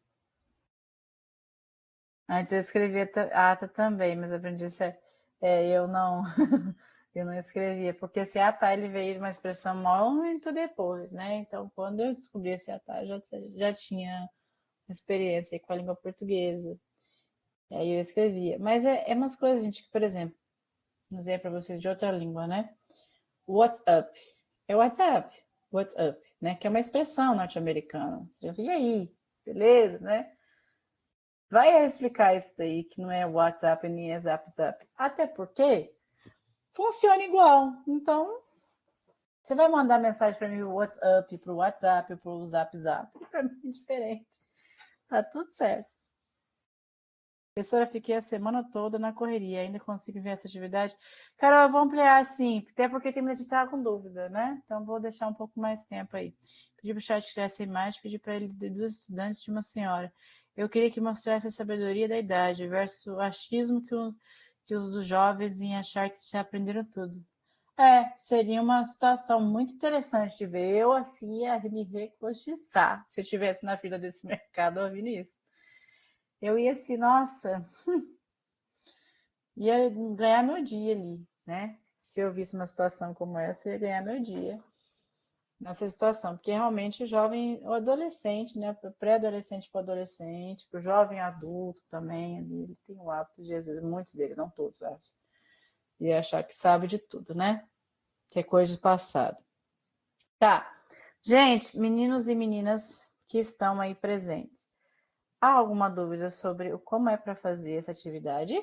Antes eu escrevia ata também, mas aprendi certo. Eu não, eu não escrevia, porque esse ata ele veio de uma expressão muito depois, né? Então, quando eu descobri esse ata, eu já tinha experiência com a língua portuguesa. E aí eu escrevia. Mas é umas coisas, gente, que, por exemplo, vou dizer para vocês de outra língua, né? What's up? É WhatsApp. What's up? Né? Que é uma expressão norte-americana. Você já viu aí? Beleza, né? Vai explicar isso aí, que não é WhatsApp nem é Zap Zap. Até porque funciona igual. Então, você vai mandar mensagem para mim o WhatsApp, para o WhatsApp, para o Zap Zap. Para mim é diferente. Tá tudo certo. Professora, fiquei a semana toda na correria. Ainda consigo ver essa atividade? Carol, eu vou ampliar sim, até porque tem muita gente que tá com dúvida, né? Então, vou deixar um pouco mais tempo aí. Pedi para o chat criar essa imagem, pedi para ele de 2 estudantes de uma senhora. Eu queria que mostrasse a sabedoria da idade versus o achismo que os dos jovens em achar que já aprenderam tudo. Seria uma situação muito interessante de ver. Eu, assim, ia me recochiçar se eu estivesse na fila desse mercado ouvindo isso. Eu ia assim, nossa, ia ganhar meu dia ali, né? Se eu visse uma situação como essa, eu ia ganhar meu dia nessa situação, porque realmente o jovem, o adolescente, né? Pré-adolescente para o adolescente, para o jovem adulto também, ele tem o hábito de, às vezes, muitos deles, não todos, sabe? E achar que sabe de tudo, né? Que é coisa do passado. Tá. Gente, meninos e meninas que estão aí presentes, há alguma dúvida sobre como é para fazer essa atividade?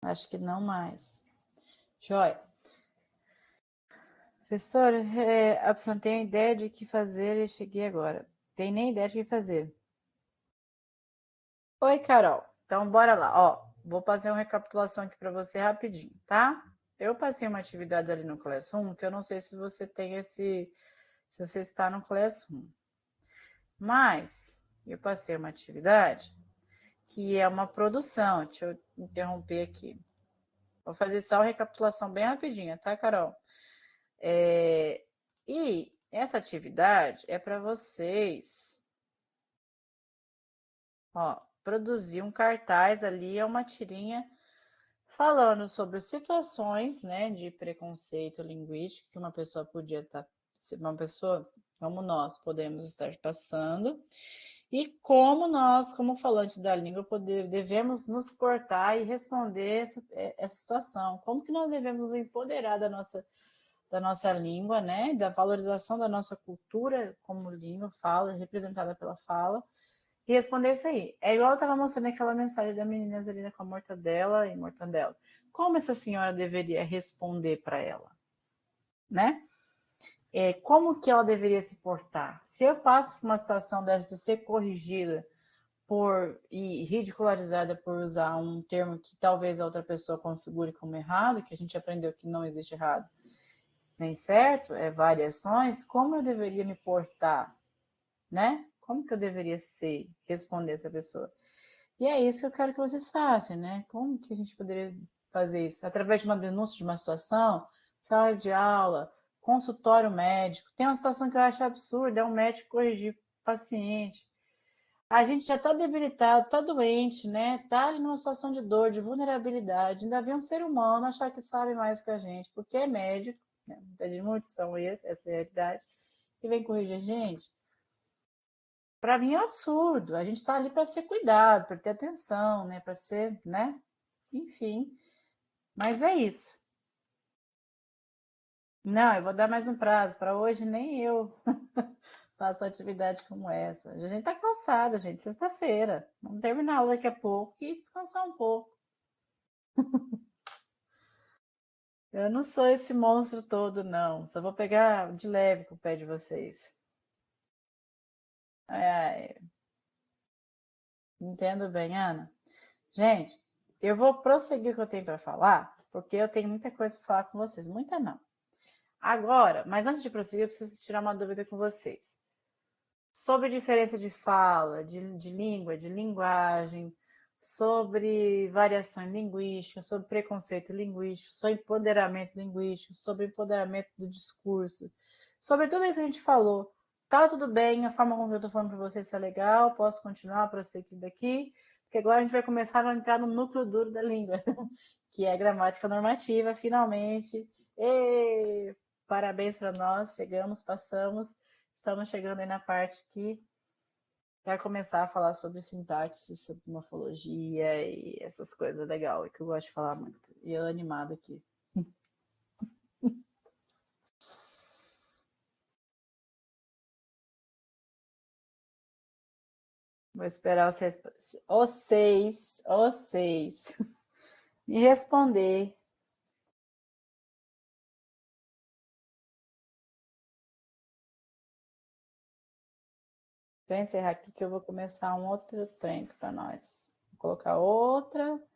Acho que não mais. Joia. Professor, a pessoa tem ideia de que fazer e cheguei agora. Tem nem ideia de que fazer. Oi, Carol. Então, bora lá. Ó, vou fazer uma recapitulação aqui para você rapidinho, tá? Eu passei uma atividade ali no Classroom, que eu não sei se você tem se você está no Classroom. Mas eu passei uma atividade que é uma produção. Deixa eu interromper aqui. Vou fazer só uma recapitulação bem rapidinha, tá, Carol? E essa atividade é para vocês, produzir um cartaz ali, é uma tirinha falando sobre situações, né, de preconceito linguístico que uma pessoa podia estar, uma pessoa como nós podemos estar passando, e como nós, como falantes da língua, devemos nos portar e responder essa situação. Como que nós devemos nos empoderar da nossa língua, né, da valorização da nossa cultura como língua, fala, representada pela fala, e responder isso aí. É igual eu estava mostrando aquela mensagem da menina Zelina com a mortadela e mortadela. Como essa senhora deveria responder para ela, né? Como que ela deveria se portar? Se eu passo por uma situação dessa de ser corrigida e ridicularizada por usar um termo que talvez a outra pessoa configure como errado, que a gente aprendeu que não existe errado nem certo, variações, como eu deveria me portar, né? Como que eu deveria responder essa pessoa? E é isso que eu quero que vocês façam, né? Como que a gente poderia fazer isso? Através de uma denúncia de uma situação, sala de aula, consultório médico. Tem uma situação que eu acho absurda, é um médico corrigir o paciente. A gente já está debilitado, está doente, né? Está ali numa situação de dor, de vulnerabilidade. Ainda vem um ser humano achar que sabe mais que a gente, porque é médico, né? Muitos são essa é a realidade, e vem corrigir a gente. Para mim é um absurdo. A gente está ali para ser cuidado, para ter atenção, né? Para ser, né? Enfim. Mas é isso. Não, eu vou dar mais um prazo. Para hoje, nem eu faço atividade como essa. A gente está cansada, gente. Sexta-feira. Vamos terminar a aula daqui a pouco e descansar um pouco. Eu não sou esse monstro todo, não. Só vou pegar de leve com o pé de vocês. Entendo bem, Ana. Gente, eu vou prosseguir o que eu tenho para falar, porque eu tenho muita coisa para falar com vocês. Muita não. Agora, mas antes de prosseguir, eu preciso tirar uma dúvida com vocês. Sobre diferença de fala, de língua, de linguagem, sobre variação linguística, sobre preconceito linguístico, sobre empoderamento linguístico, sobre empoderamento do discurso, sobre tudo isso que a gente falou. Tá tudo bem, a forma como eu estou falando para vocês está legal, posso continuar prosseguindo aqui, porque agora a gente vai começar a entrar no núcleo duro da língua, que é a gramática normativa, finalmente. E parabéns para nós, chegamos, passamos, estamos chegando aí na parte que vai começar a falar sobre sintaxe, sobre morfologia e essas coisas legais que eu gosto de falar muito. E eu animado aqui. Vou esperar vocês me responder. Vou encerrar aqui que eu vou começar um outro trem para nós. Vou colocar outra. Vou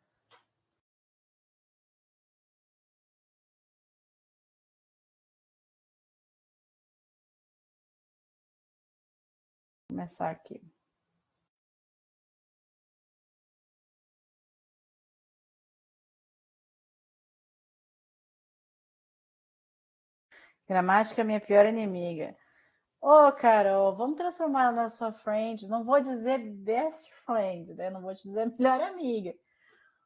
começar aqui. Gramática é minha pior inimiga. Ô, Carol, vamos transformar ela na sua friend. Não vou dizer best friend, né? Não vou te dizer melhor amiga.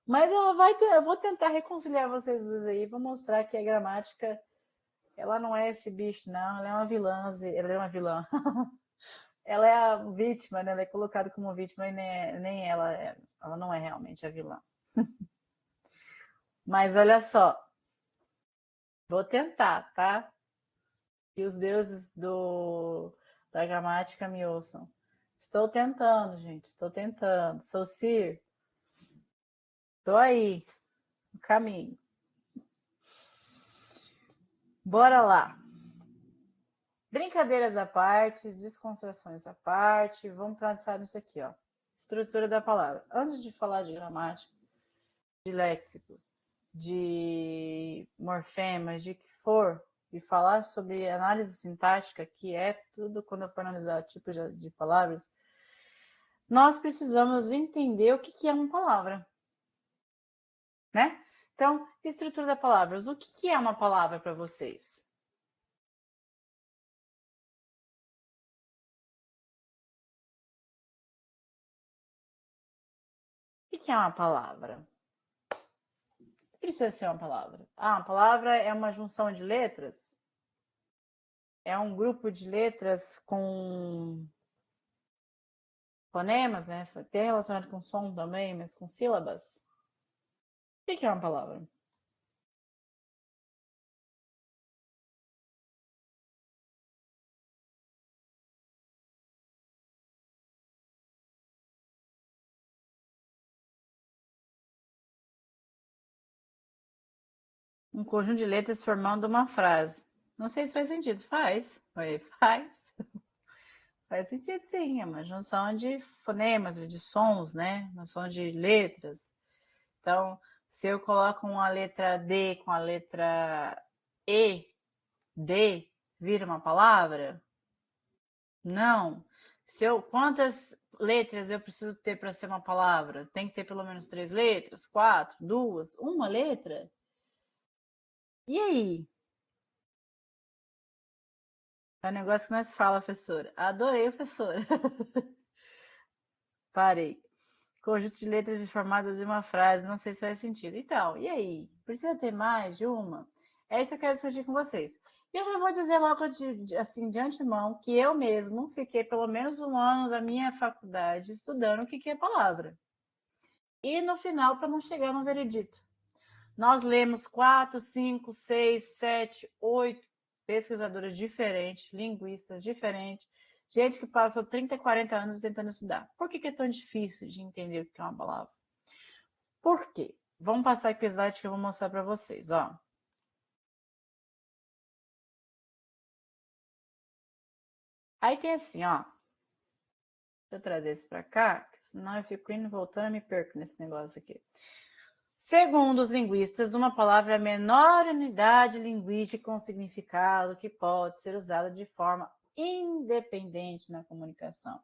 Mas eu vou tentar reconciliar vocês dois aí. Vou mostrar que a gramática, ela não é esse bicho, não. Ela é uma vilã. Ela é uma vilã. Ela é a vítima, né? Ela é colocada como vítima e nem ela é. Ela não é realmente a vilã. Mas olha só. Vou tentar, tá? E os deuses da gramática me ouçam. Estou tentando, gente. Estou tentando. Sou Sir. Estou aí. No caminho. Bora lá. Brincadeiras à parte, descontrações à parte. Vamos pensar nisso aqui, ó. Estrutura da palavra. Antes de falar de gramática, de léxico, de morfemas, de que for, e falar sobre análise sintática, que é tudo quando eu for analisar tipos de palavras, nós precisamos entender o que é uma palavra, né? Então, estrutura da palavra. O que é uma palavra para vocês? O que é uma palavra? precisa ser uma palavra? Ah, uma palavra é uma junção de letras? É um grupo de letras com fonemas, né? Tem relacionado com som também, mas com sílabas. O que é uma palavra? Um conjunto de letras formando uma frase. Não sei se faz sentido. Faz. Faz. Faz sentido, sim. É uma junção de fonemas, de sons, né? Uma junção de letras. Então, se eu coloco uma letra D com a letra E, D, vira uma palavra? Não. Quantas letras eu preciso ter para ser uma palavra? Tem que ter pelo menos 3 letras? 4? 2? Uma letra? E aí? É um negócio que nós fala, professora. Adorei, professora. Parei. Conjunto de letras formadas de uma frase, não sei se faz sentido. Então, e aí? Precisa ter mais de uma? É isso que eu quero discutir com vocês. E eu já vou dizer logo assim, de antemão que eu mesmo fiquei pelo menos um ano da minha faculdade estudando o que é palavra. E no final, para não chegar no veredito. Nós lemos 4, 5, 6, 7, 8 pesquisadores diferentes, linguistas diferentes, gente que passou 30, 40 anos tentando estudar. Por que é tão difícil de entender o que é uma palavra? Por quê? Vamos passar aqui o slide que eu vou mostrar para vocês. Ó. Aí tem assim, ó. Deixa eu trazer isso para cá, senão eu fico indo e voltando e me perco nesse negócio aqui. Segundo os linguistas, uma palavra é a menor unidade linguística com significado que pode ser usada de forma independente na comunicação.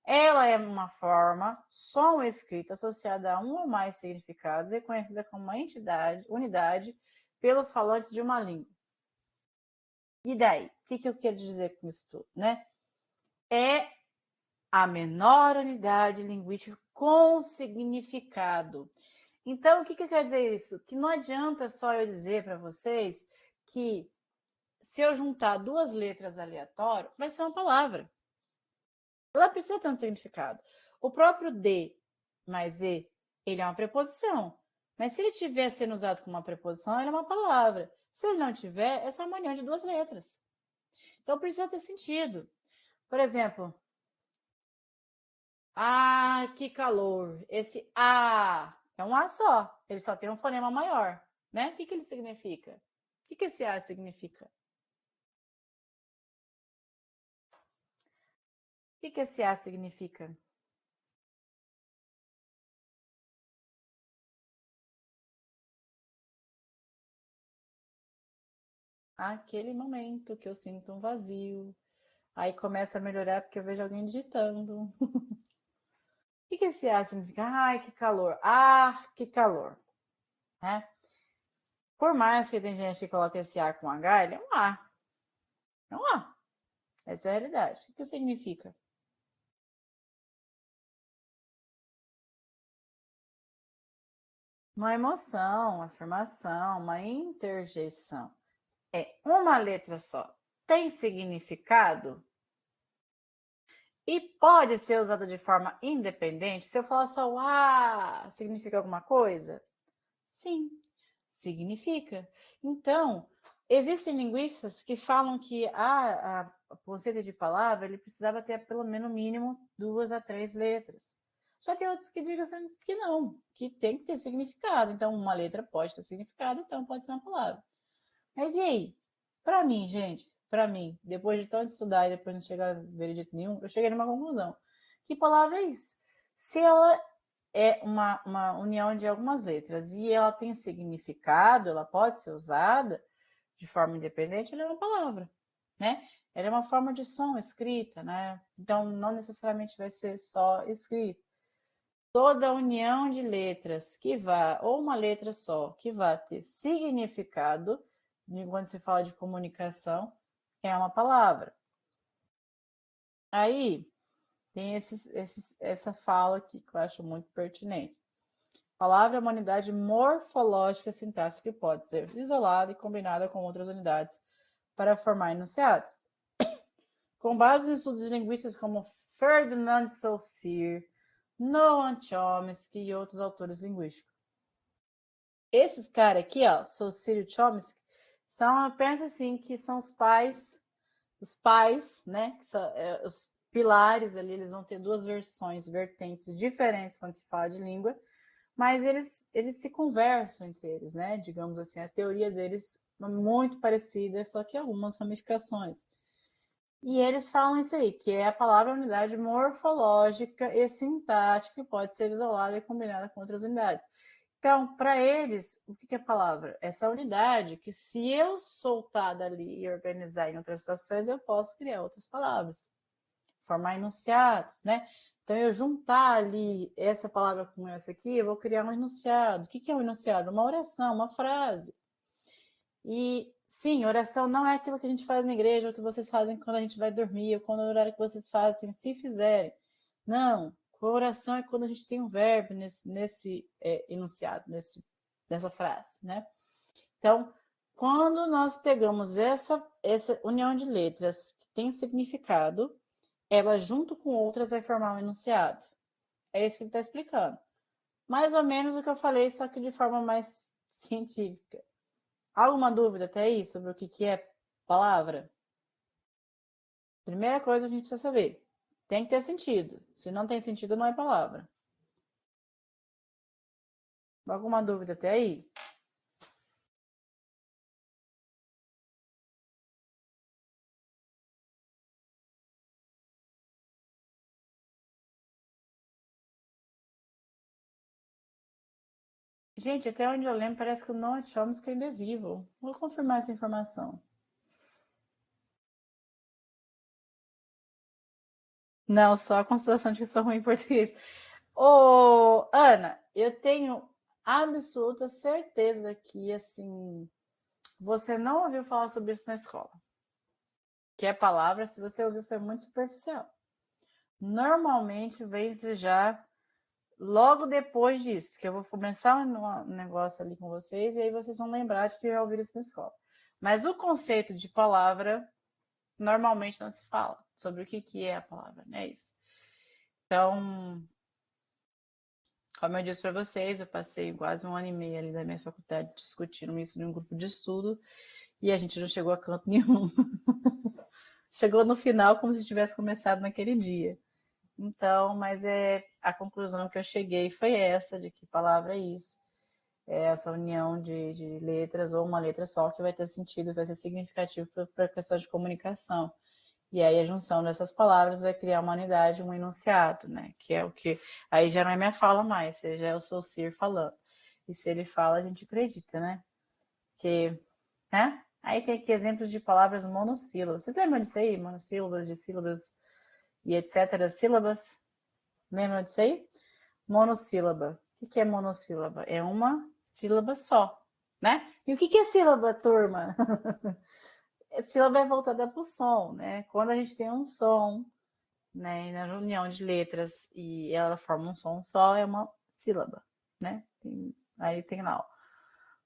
Ela é uma forma, som escrito associada a um ou mais significados e conhecida como uma unidade pelos falantes de uma língua. E daí? O que eu quero dizer com isso tudo, né? É a menor unidade linguística com significado. Então, o que quer dizer isso? Que não adianta só eu dizer para vocês que se eu juntar duas letras aleatórias, vai ser uma palavra. Ela precisa ter um significado. O próprio D mais E, ele é uma preposição. Mas se ele estiver sendo usado como uma preposição, ele é uma palavra. Se ele não tiver, é só uma união de duas letras. Então, precisa ter sentido. Por exemplo, que calor. Esse é um A só. Ele só tem um fonema maior, né? O que ele significa? O que esse A significa? O que esse A significa? Aquele momento que eu sinto um vazio. Aí começa a melhorar porque eu vejo alguém digitando. O que esse A significa? Ai, que calor. Que calor. Né? Por mais que tem gente que coloca esse A com H, ele é um A. É um A. Essa é a realidade. O que significa? Uma emoção, uma afirmação, uma interjeição. É uma letra só. Tem significado? E pode ser usada de forma independente? Se eu falar só significa alguma coisa? Sim, significa. Então, existem linguistas que falam que a conceito de palavra ele precisava ter pelo menos mínimo 2 a 3 letras. Já tem outros que dizem assim, que não, que tem que ter significado. Então, uma letra pode ter significado, então pode ser uma palavra. Mas e aí? Para mim, gente, para mim, depois de tanto estudar e depois não chegar a veredito nenhum, eu cheguei numa conclusão. Que palavra é isso? Se ela é uma união de algumas letras e ela tem significado, ela pode ser usada de forma independente, ela é uma palavra, né? Ela é uma forma de som escrita, né? Então, não necessariamente vai ser só escrito. Toda união de letras ou uma letra só, que vai ter significado, quando se fala de comunicação, é uma palavra. Aí, tem essa fala aqui que eu acho muito pertinente. Palavra é uma unidade morfológica sintática que pode ser isolada e combinada com outras unidades para formar enunciados. Com base em estudos linguísticos como Ferdinand Saussure, Noam Chomsky e outros autores linguísticos. Esses caras aqui, ó, Saussure e Chomsky, são, pensa assim, que são os pais, né, que são, os pilares ali, eles vão ter duas vertentes diferentes quando se fala de língua, mas eles se conversam entre eles, né, digamos assim, a teoria deles é muito parecida, só que algumas ramificações. E eles falam isso aí, que é a palavra unidade morfológica e sintática que pode ser isolada e combinada com outras unidades. Então, para eles, o que é palavra? Essa unidade que, se eu soltar dali e organizar em outras situações, eu posso criar outras palavras, formar enunciados, né? Então, eu juntar ali essa palavra com essa aqui, eu vou criar um enunciado. O que é um enunciado? Uma oração, uma frase. E, sim, oração não é aquilo que a gente faz na igreja, ou que vocês fazem quando a gente vai dormir, ou quando é o horário que vocês fazem, se fizerem. Não, oração é quando a gente tem um verbo nesse enunciado, nessa frase, né? Então, quando nós pegamos essa união de letras que tem significado, ela junto com outras vai formar um enunciado. É isso que ele está explicando. Mais ou menos o que eu falei, só que de forma mais científica. Alguma dúvida até aí sobre o que é palavra? Primeira coisa que a gente precisa saber. Tem que ter sentido. Se não tem sentido, não é palavra. Alguma dúvida até aí? Gente, até onde eu lembro, parece que o Noam Chomsky ainda é vivo. Vou confirmar essa informação. Não, só a constatação de que sou ruim em português. Ô, Ana, eu tenho absoluta certeza que, assim, você não ouviu falar sobre isso na escola. Que a palavra, se você ouviu, foi muito superficial. Normalmente vem já logo depois disso, que eu vou começar um negócio ali com vocês, e aí vocês vão lembrar de que já ouviram isso na escola. Mas o conceito de palavra, normalmente não se fala sobre o que é a palavra, né? Isso. Então, como eu disse para vocês, eu passei quase 1 ano e meio ali da minha faculdade discutindo isso num grupo de estudo, e a gente não chegou a canto nenhum. Chegou no final como se tivesse começado naquele dia. Então, mas a conclusão que eu cheguei foi essa, de que palavra é isso. É essa união de letras, ou uma letra só, que vai ter sentido, vai ser significativo para a questão de comunicação. E aí a junção dessas palavras vai criar uma unidade, um enunciado, né? Que é o que... Aí já não é minha fala mais, já é o Saussure falando. E se ele fala, a gente acredita, né? Que, né? Aí tem aqui exemplos de palavras monossílabas. Vocês lembram disso aí? Monossílabas, dissílabas e etc. Sílabas. Lembram disso aí? Monossílaba. O que é monossílaba? É uma sílaba só, né? E o que é sílaba, turma? Sílaba é voltada para o som, né? Quando a gente tem um som, né, na união de letras e ela forma um som só, é uma sílaba, né? Aí tem lá, ó,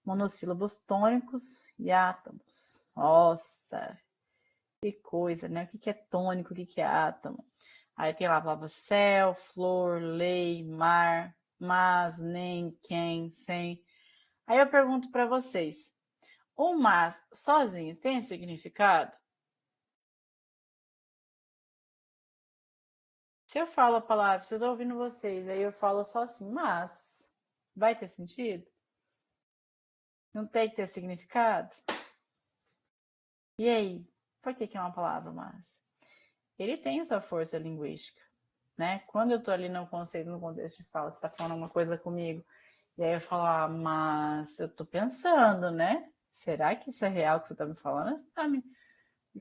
monossílabos tônicos e átomos. Nossa, que coisa, né? O que é tônico, o que é átomo? Aí tem lá a palavra céu, flor, lei, mar, mas, nem, quem, sem. Aí eu pergunto para vocês, o mas sozinho tem significado? Se eu falo a palavra, se eu estou ouvindo vocês, aí eu falo só assim, mas, vai ter sentido? Não tem que ter significado? E aí, por que é uma palavra mas? Ele tem essa força linguística, né? Quando eu estou ali no conceito, no contexto de fala, você está falando uma coisa comigo, e aí eu falo, mas eu estou pensando, né? Será que isso é real que você está me falando? Você está me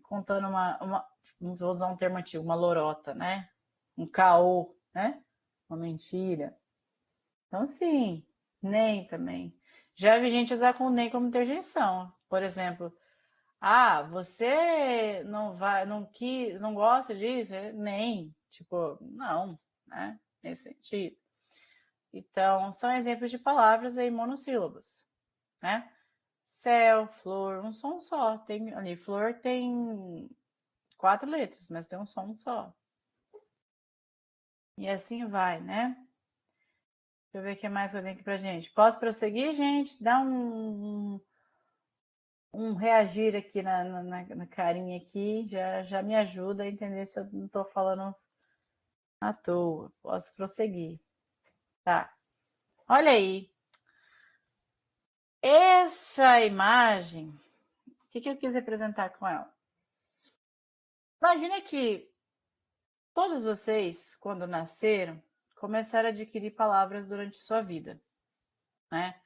contando vou usar um termo antigo, uma lorota, né? Um caô, né? Uma mentira. Então, sim, nem também. Já vi gente usar com nem como interjeição. Por exemplo, você não vai, não gosta disso? Nem, tipo, não, né? Nesse sentido. Então, são exemplos de palavras aí monossílabas, né? Céu, flor, um som só. Tem ali, flor tem 4 letras, mas tem um som só. E assim vai, né? Deixa eu ver o que mais que eu tenho aqui pra gente. Posso prosseguir, gente? Dá um reagir aqui na carinha aqui. Já me ajuda a entender se eu não tô falando à toa. Posso prosseguir. Tá. Olha aí. Essa imagem, o que eu quis representar com ela? Imagina que todos vocês, quando nasceram, começaram a adquirir palavras durante sua vida, né?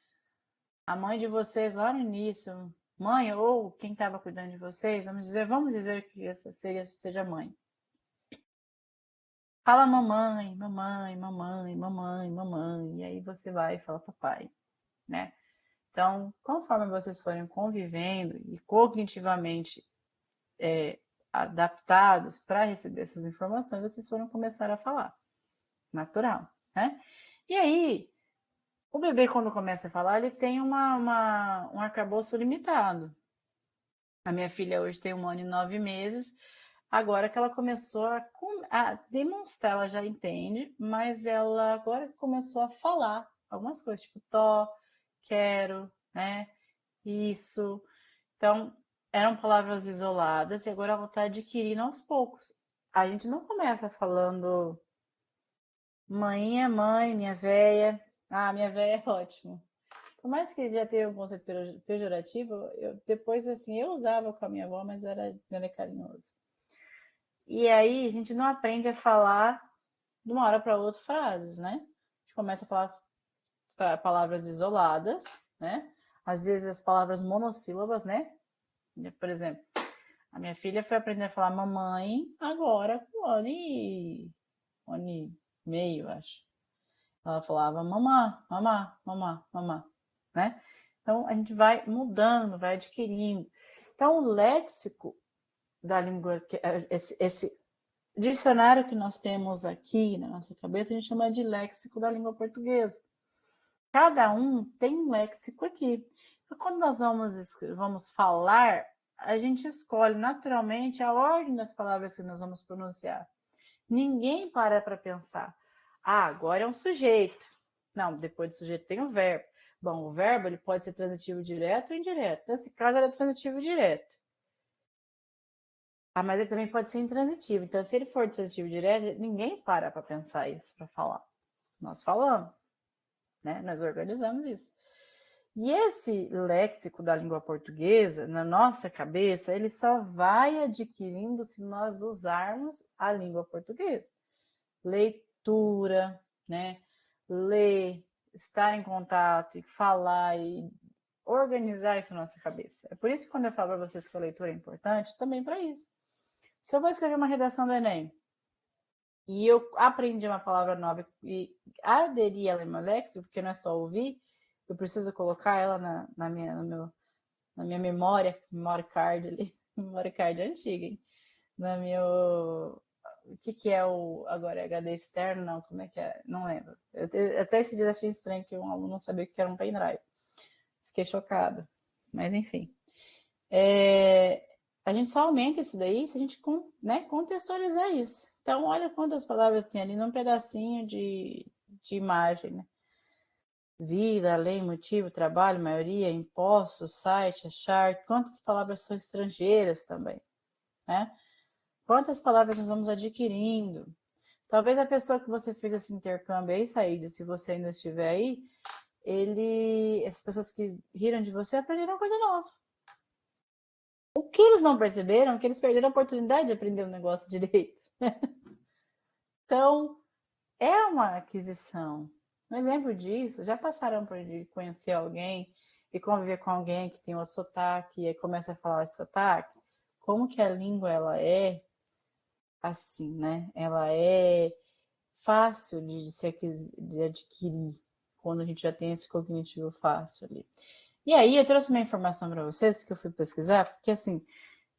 A mãe de vocês lá no início, mãe ou quem estava cuidando de vocês, vamos dizer que essa seja mãe. Fala mamãe, mamãe, mamãe, mamãe, mamãe, e aí você vai e fala papai, né? Então, conforme vocês forem convivendo e cognitivamente adaptados para receber essas informações, vocês foram começar a falar. Natural, né? E aí, o bebê, quando começa a falar, ele tem um arcabouço limitado. A minha filha hoje tem 1 ano e 9 meses. Agora que ela começou a demonstrar, ela já entende, mas ela agora começou a falar algumas coisas, tipo tó, quero, né? Isso. Então, eram palavras isoladas e agora ela está adquirindo aos poucos. A gente não começa falando mãe é mãe, minha véia. Ah, minha véia é ótimo. Por mais que já tenha um conceito pejorativo, depois assim, eu usava com a minha avó, mas era carinhoso. E aí a gente não aprende a falar de uma hora para outra frases, né? A gente começa a falar palavras isoladas, né? Às vezes as palavras monossílabas, né? Por exemplo, a minha filha foi aprender a falar mamãe agora com 1 ano e meio, acho. Ela falava mamã, mamá, mamá, mamá, né? Então a gente vai mudando, vai adquirindo. Então o léxico da língua, esse dicionário que nós temos aqui na nossa cabeça, a gente chama de léxico da língua portuguesa. Cada um tem um léxico aqui. Então, quando nós vamos falar, a gente escolhe naturalmente a ordem das palavras que nós vamos pronunciar. Ninguém para pensar. Ah, agora é um sujeito. Não, depois do sujeito tem o verbo. Bom, o verbo ele pode ser transitivo direto ou indireto. Nesse caso, ele é transitivo direto. Ah, mas ele também pode ser intransitivo. Então, se ele for transitivo direto, ninguém para pensar isso, para falar. Nós falamos, né? Nós organizamos isso. E esse léxico da língua portuguesa, na nossa cabeça, ele só vai adquirindo se nós usarmos a língua portuguesa. Leitura, né? Ler, estar em contato, falar e organizar isso na nossa cabeça. É por isso que quando eu falo para vocês que a leitura é importante, também para isso. Se eu vou escrever uma redação do Enem e eu aprendi uma palavra nova e aderi ela ao meu léxico, porque não é só ouvir, eu preciso colocar ela na minha memória card ali, memória card antiga, hein? Na meu... O que é o... Agora é HD externo? Não, como é que é? Não lembro. Até esse dia achei estranho que um aluno não sabia o que era um pendrive. Fiquei chocada. Mas, enfim. A gente só aumenta isso daí se a gente contextualizar isso. Então, olha quantas palavras tem ali num pedacinho de imagem, né? Vida, lei, motivo, trabalho, maioria, impostos, site, achar. Quantas palavras são estrangeiras também, né? Quantas palavras nós vamos adquirindo? Talvez a pessoa que você fez esse intercâmbio aí, Saíde, se você ainda estiver aí, essas pessoas que riram de você aprenderam coisa nova. O que eles não perceberam é que eles perderam a oportunidade de aprender o negócio direito. Então, é uma aquisição. Um exemplo disso, já passaram por conhecer alguém e conviver com alguém que tem outro sotaque e aí começa a falar esse sotaque? Como que a língua ela é assim, né? Ela é fácil de adquirir quando a gente já tem esse cognitivo fácil ali. E aí eu trouxe uma informação para vocês que eu fui pesquisar, porque assim,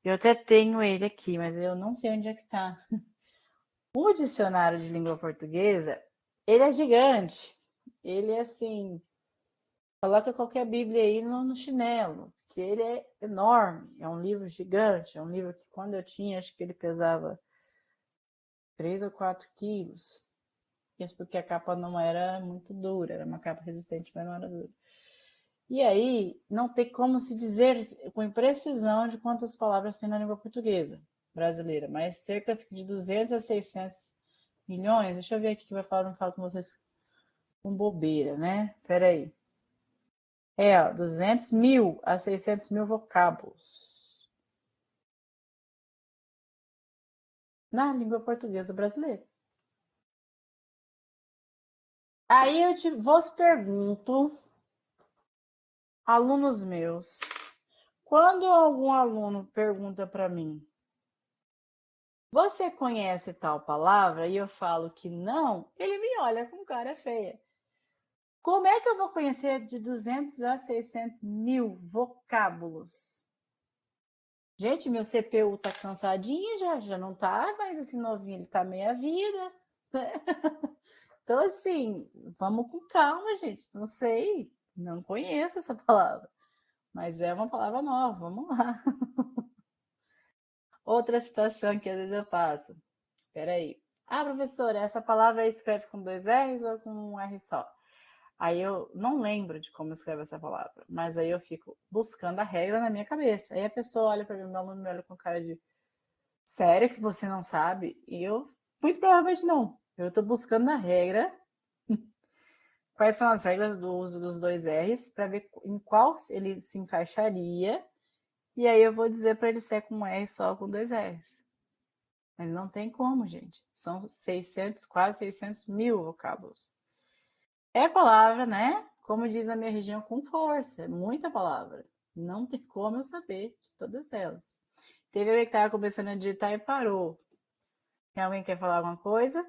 eu até tenho ele aqui, mas eu não sei onde é que está. O dicionário de língua portuguesa, ele é gigante. ele assim, coloca qualquer Bíblia aí no chinelo, que ele é enorme, é um livro gigante, é um livro que quando eu tinha, acho que ele pesava 3 ou 4 quilos. Isso porque a capa não era muito dura, era uma capa resistente, mas não era dura. E aí, não tem como se dizer com precisão de quantas palavras tem na língua portuguesa brasileira, mas cerca de 200 a 600 milhões. Deixa eu ver aqui que vai falar, não falo com vocês com bobeira, né? Peraí. 200 mil a 600 mil vocábulos na língua portuguesa brasileira. Aí eu vos pergunto, alunos meus, quando algum aluno pergunta para mim, você conhece tal palavra? E eu falo que não, ele me olha com cara feia. Como é que eu vou conhecer de 200 a 600 mil vocábulos? Gente, meu CPU tá cansadinho já não tá mais assim novinho, ele tá meia vida. Então, assim, vamos com calma, gente. Não sei, não conheço essa palavra, mas é uma palavra nova, vamos lá. Outra situação que às vezes eu passo. Peraí. Professora, essa palavra escreve com 2 R's ou com um R só? Aí eu não lembro de como escreve essa palavra, mas aí eu fico buscando a regra na minha cabeça. Aí a pessoa olha para mim, meu aluno me olha com cara de sério que você não sabe? E eu, muito provavelmente não. Eu estou buscando a regra. Quais são as regras do uso dos 2 R's para ver em qual ele se encaixaria. E aí eu vou dizer para ele se é com um R só ou com 2 R's. Mas não tem como, gente. São 600, quase 600 mil vocábulos. É palavra, né? Como diz na minha região, com força. É muita palavra. Não tem como eu saber de todas elas. Teve alguém que estava começando a digitar e parou. Tem alguém que quer falar alguma coisa?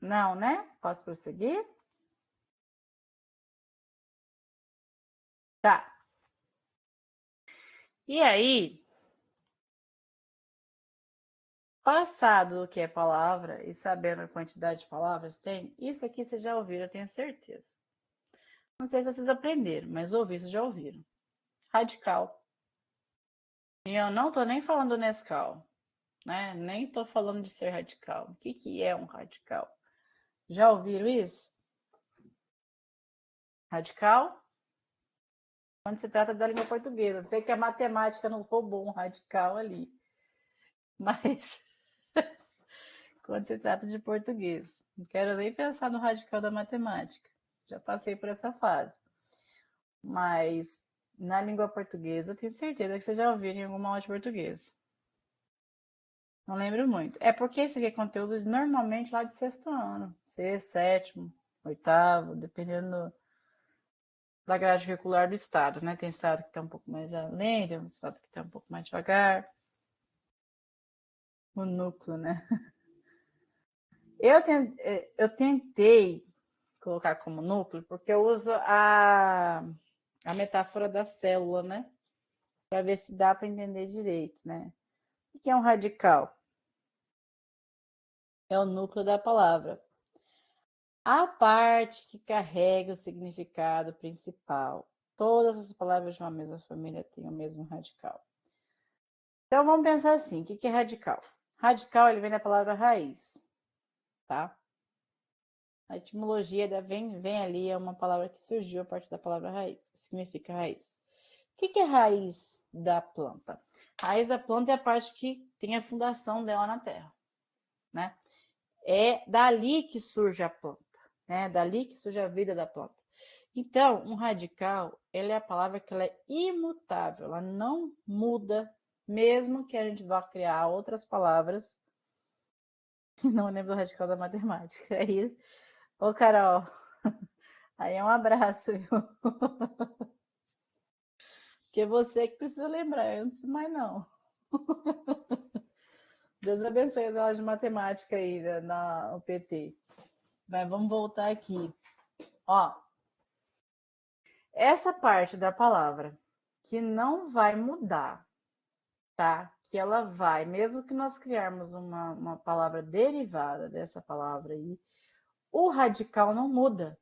Não, né? Posso prosseguir? Tá. E aí, passado o que é palavra e sabendo a quantidade de palavras tem, isso aqui vocês já ouviram, eu tenho certeza. Não sei se vocês aprenderam, mas ouvir, vocês já ouviram. Radical. E eu não tô nem falando do Nescau, né? Nem tô falando de ser radical. O que é um radical? Já ouviram isso? Radical? Quando se trata da língua portuguesa. Sei que a matemática nos roubou um radical ali. Mas quando se trata de português, não quero nem pensar no radical da matemática. Já passei por essa fase. Mas na língua portuguesa, tenho certeza que vocês já ouviram em alguma aula de português. Não lembro muito. É porque esse aqui é conteúdo normalmente lá de 6º ano. 6º, 7º, 8º, dependendo da grade curricular do estado, né? Tem estado que está um pouco mais além, tem um estado que está um pouco mais devagar. O núcleo, né? Eu tentei colocar como núcleo porque eu uso a metáfora da célula, né? Para ver se dá para entender direito, né? O que é um radical? É o núcleo da palavra. A parte que carrega o significado principal. Todas as palavras de uma mesma família têm o mesmo radical. Então, vamos pensar assim, o que é radical? Radical, ele vem da palavra raiz, tá? A etimologia vem ali, é uma palavra que surgiu a partir da palavra raiz, que significa raiz. O que é raiz da planta? Raiz da planta é a parte que tem a fundação dela na terra, né? É dali que surge a planta, né? Dali que surge a vida da planta. Então, um radical, ele é a palavra que ela é imutável, ela não muda, mesmo que a gente vá criar outras palavras. Não lembro do radical da matemática. Aí, ô Carol, aí é um abraço, viu? Porque você que precisa lembrar, eu não preciso mais não. Deus abençoe as aulas de matemática aí na UPT. Mas vamos voltar aqui. Ó, essa parte da palavra que não vai mudar, tá? Que ela vai, mesmo que nós criarmos uma palavra derivada dessa palavra aí, o radical não muda.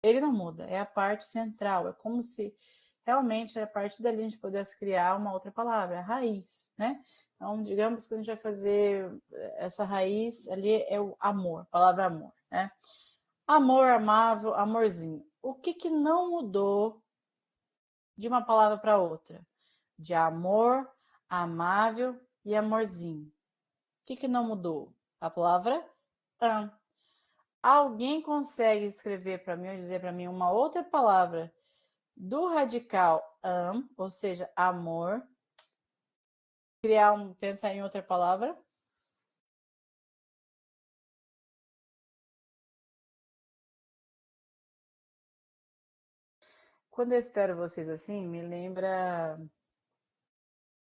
Ele não muda, é a parte central. É como se realmente a partir dali a gente pudesse criar uma outra palavra, a raiz, né? Então, digamos que a gente vai fazer essa raiz ali é o amor, a palavra amor, né? Amor, amável, amorzinho. O que não mudou de uma palavra para outra? De amor, amável e amorzinho. O que não mudou? A palavra am. Alguém consegue escrever para mim ou dizer para mim uma outra palavra do radical am, ou seja, amor, pensar em outra palavra? Quando eu espero vocês assim, me lembra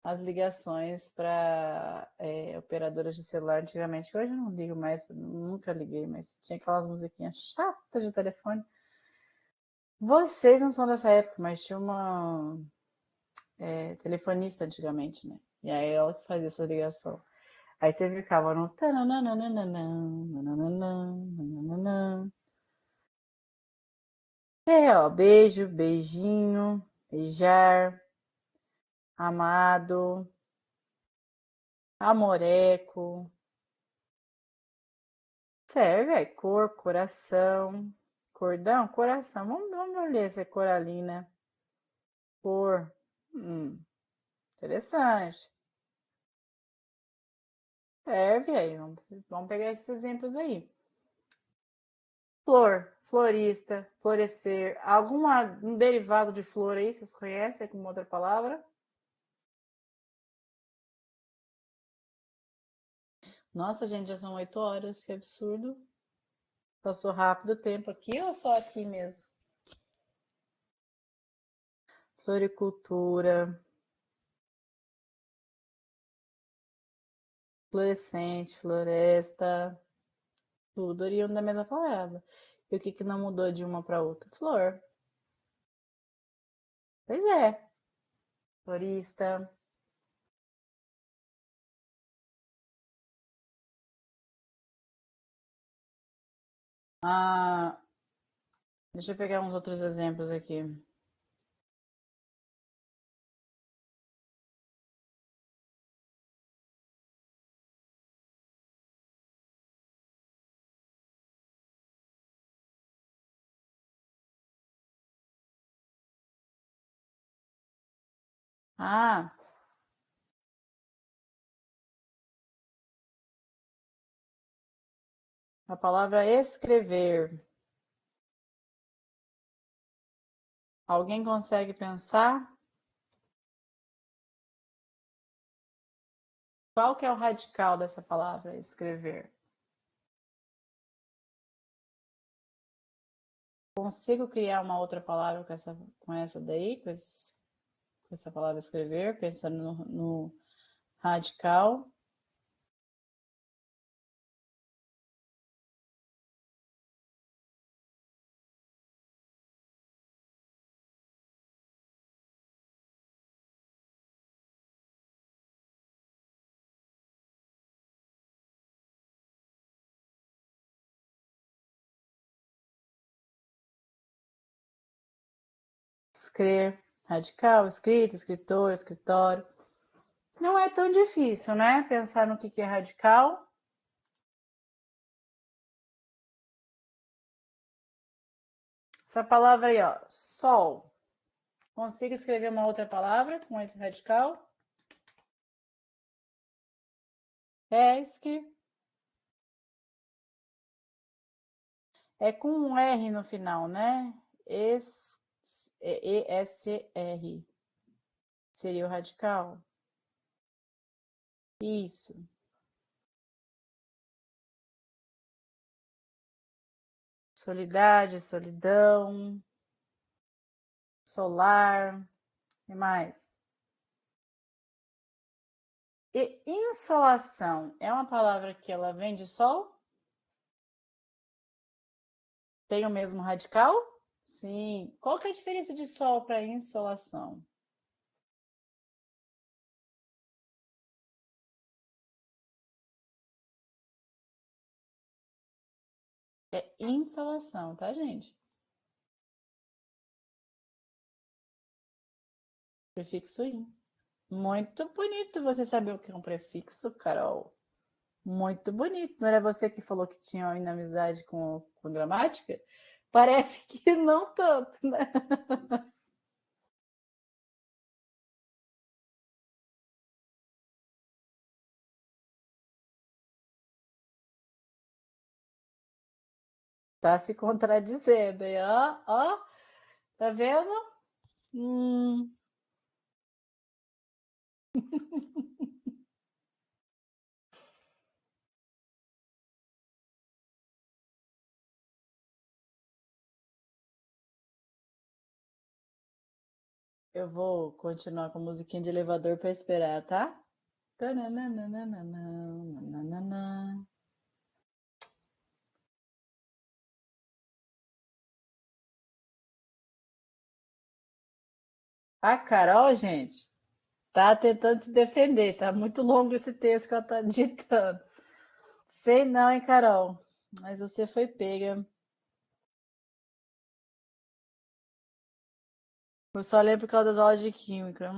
as ligações para operadoras de celular antigamente. Hoje eu não ligo mais, nunca liguei, mas tinha aquelas musiquinhas chatas de telefone. Vocês não são dessa época, mas tinha uma telefonista antigamente, né? E aí ela que fazia essa ligação. Aí você ficava no ó, beijo, beijinho, beijar, amado, amoreco. Serve, é cor, coração, cordão, coração. Vamos ler se é coralina. Cor. Interessante. Serve aí. Vamos pegar esses exemplos aí. Flor, florista, florescer. Um derivado de flor aí, vocês conhecem com outra palavra? Nossa, gente, já são 8 horas, que absurdo. Passou rápido o tempo aqui ou só aqui mesmo? Floricultura. Florescente, floresta. Tudo oriundo da mesma palavra. E o que não mudou de uma para outra? Flor. Pois é. Florista. Deixa eu pegar uns outros exemplos aqui. A palavra escrever. Alguém consegue pensar? Qual que é o radical dessa palavra, escrever? Consigo criar uma outra palavra com essa daí, com essa palavra escrever, pensando no radical? Escrever, radical, escrita, escritor, escritório. Não é tão difícil, né? Pensar no que é radical. Essa palavra aí, ó, sol. Consigo escrever uma outra palavra com esse radical? Esc. É com um R no final, né? ESR. Seria o radical? Isso. Solidade, solidão, solar, e mais. E insolação é uma palavra que ela vem de sol? Tem o mesmo radical? Sim. Qual que é a diferença de sol para insolação? É insolação, tá, gente? Prefixo in. Muito bonito você saber o que é um prefixo, Carol. Muito bonito. Não era você que falou que tinha inimizade com gramática? Parece que não tanto, né? Tá se contradizendo aí, ó, tá vendo? Hum. Eu vou continuar com a musiquinha de elevador para esperar, tá? A Carol, gente, tá tentando se defender. Tá muito longo esse texto que ela tá digitando. Sei não, hein, Carol. Mas você foi pega. Eu só lembro por causa das aulas de química.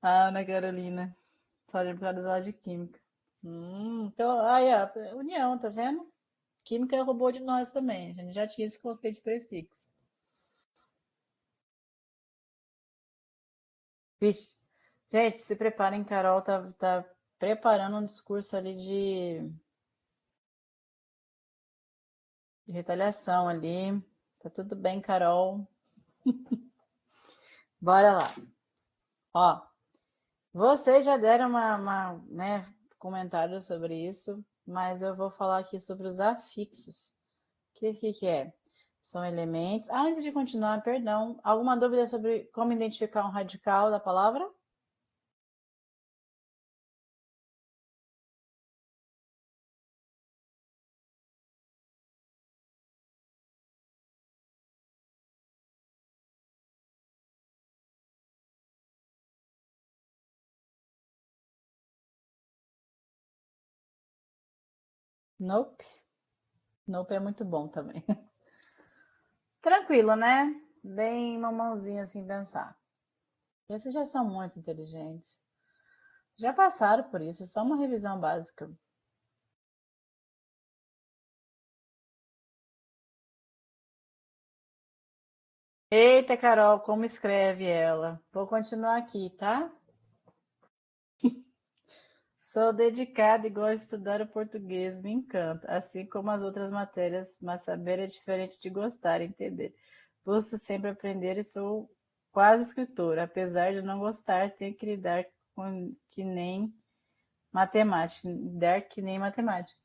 Ana Carolina. Só lembro por causa das aulas de química. Então, aí, ó, união, tá vendo? Química roubou de nós também. A gente já tinha esse conceito de prefixo. Vixe. Gente, se preparem, Carol tá preparando um discurso ali de retaliação ali. Tá tudo bem, Carol. Bora lá. Ó, vocês já deram né, comentário sobre isso, mas eu vou falar aqui sobre os afixos. O que é? São elementos. Ah, antes de continuar, perdão, alguma dúvida sobre como identificar um radical da palavra? Nope. Nope é muito bom também. Tranquilo, né? Bem mamãozinha assim pensar. Esses já são muito inteligentes. Já passaram por isso, é só uma revisão básica. Eita, Carol, como escreve ela? Vou continuar aqui, tá? Sou dedicada e gosto de estudar o português, me encanta, assim como as outras matérias, mas saber é diferente de gostar, entender. Busco sempre aprender e sou quase escritora, apesar de não gostar, tenho que lidar com que nem matemática, lidar que nem matemática.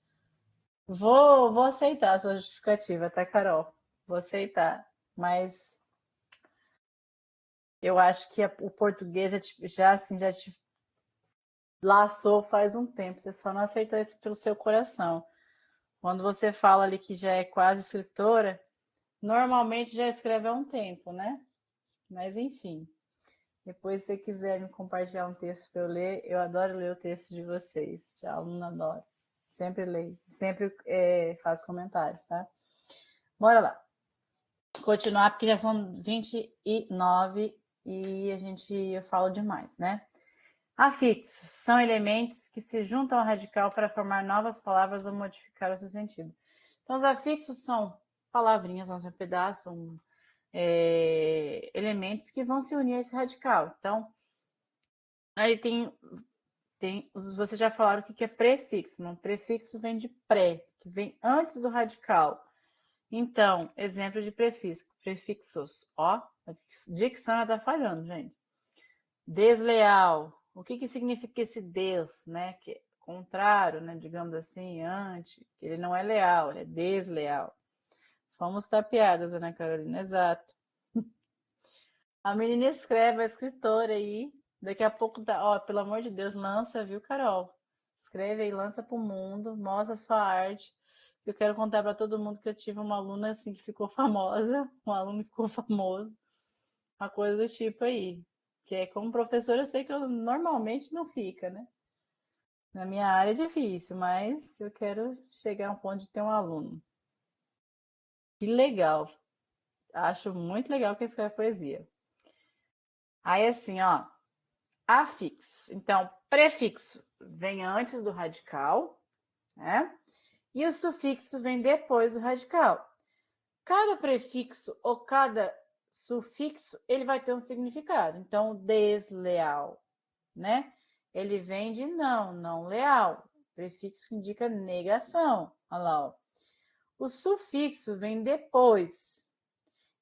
Vou aceitar a sua justificativa, tá, Carol? Vou aceitar, mas eu acho que o português já assim já te laçou faz um tempo. Você só não aceitou isso pelo seu coração. Quando você fala ali que já é quase escritora, normalmente já escreve há um tempo, né? Mas enfim. Depois, se você quiser me compartilhar um texto para eu ler, eu adoro ler o texto de vocês. Já aluno adoro. Sempre leio. Sempre faço comentários, tá? Bora lá. Continuar, porque já são 29 e eu falo demais, né? Afixos são elementos que se juntam ao radical para formar novas palavras ou modificar o seu sentido. Então, os afixos são palavrinhas, são pedaços, são elementos que vão se unir a esse radical. Então, aí vocês já falaram o que é prefixo. Não? Prefixo vem de pré, que vem antes do radical. Então, exemplo de prefixos. Ó, a dicção já tá falhando, gente. Desleal. O que significa esse des, né? Que é contrário, né? Digamos assim, anti. Ele não é leal, ele é desleal. Fomos tapeadas, Ana Carolina, exato. A menina escreve, a escritora aí. Daqui a pouco, ó, pelo amor de Deus, lança, viu, Carol? Escreve aí, lança pro mundo, mostra a sua arte. Eu quero contar para todo mundo que eu tive uma aluna assim que ficou famosa, um aluno que ficou famoso, uma coisa do tipo aí. Que é como professor, eu sei que eu normalmente não fica, né? Na minha área é difícil, mas eu quero chegar a um ponto de ter um aluno. Que legal. Acho muito legal que escreve poesia. Aí assim, ó, afixo. Então, prefixo vem antes do radical, né? E o sufixo vem depois do radical. Cada prefixo ou cada sufixo, ele vai ter um significado. Então, desleal, né? Ele vem de não, não leal. Prefixo que indica negação. Olha lá, ó. O sufixo vem depois.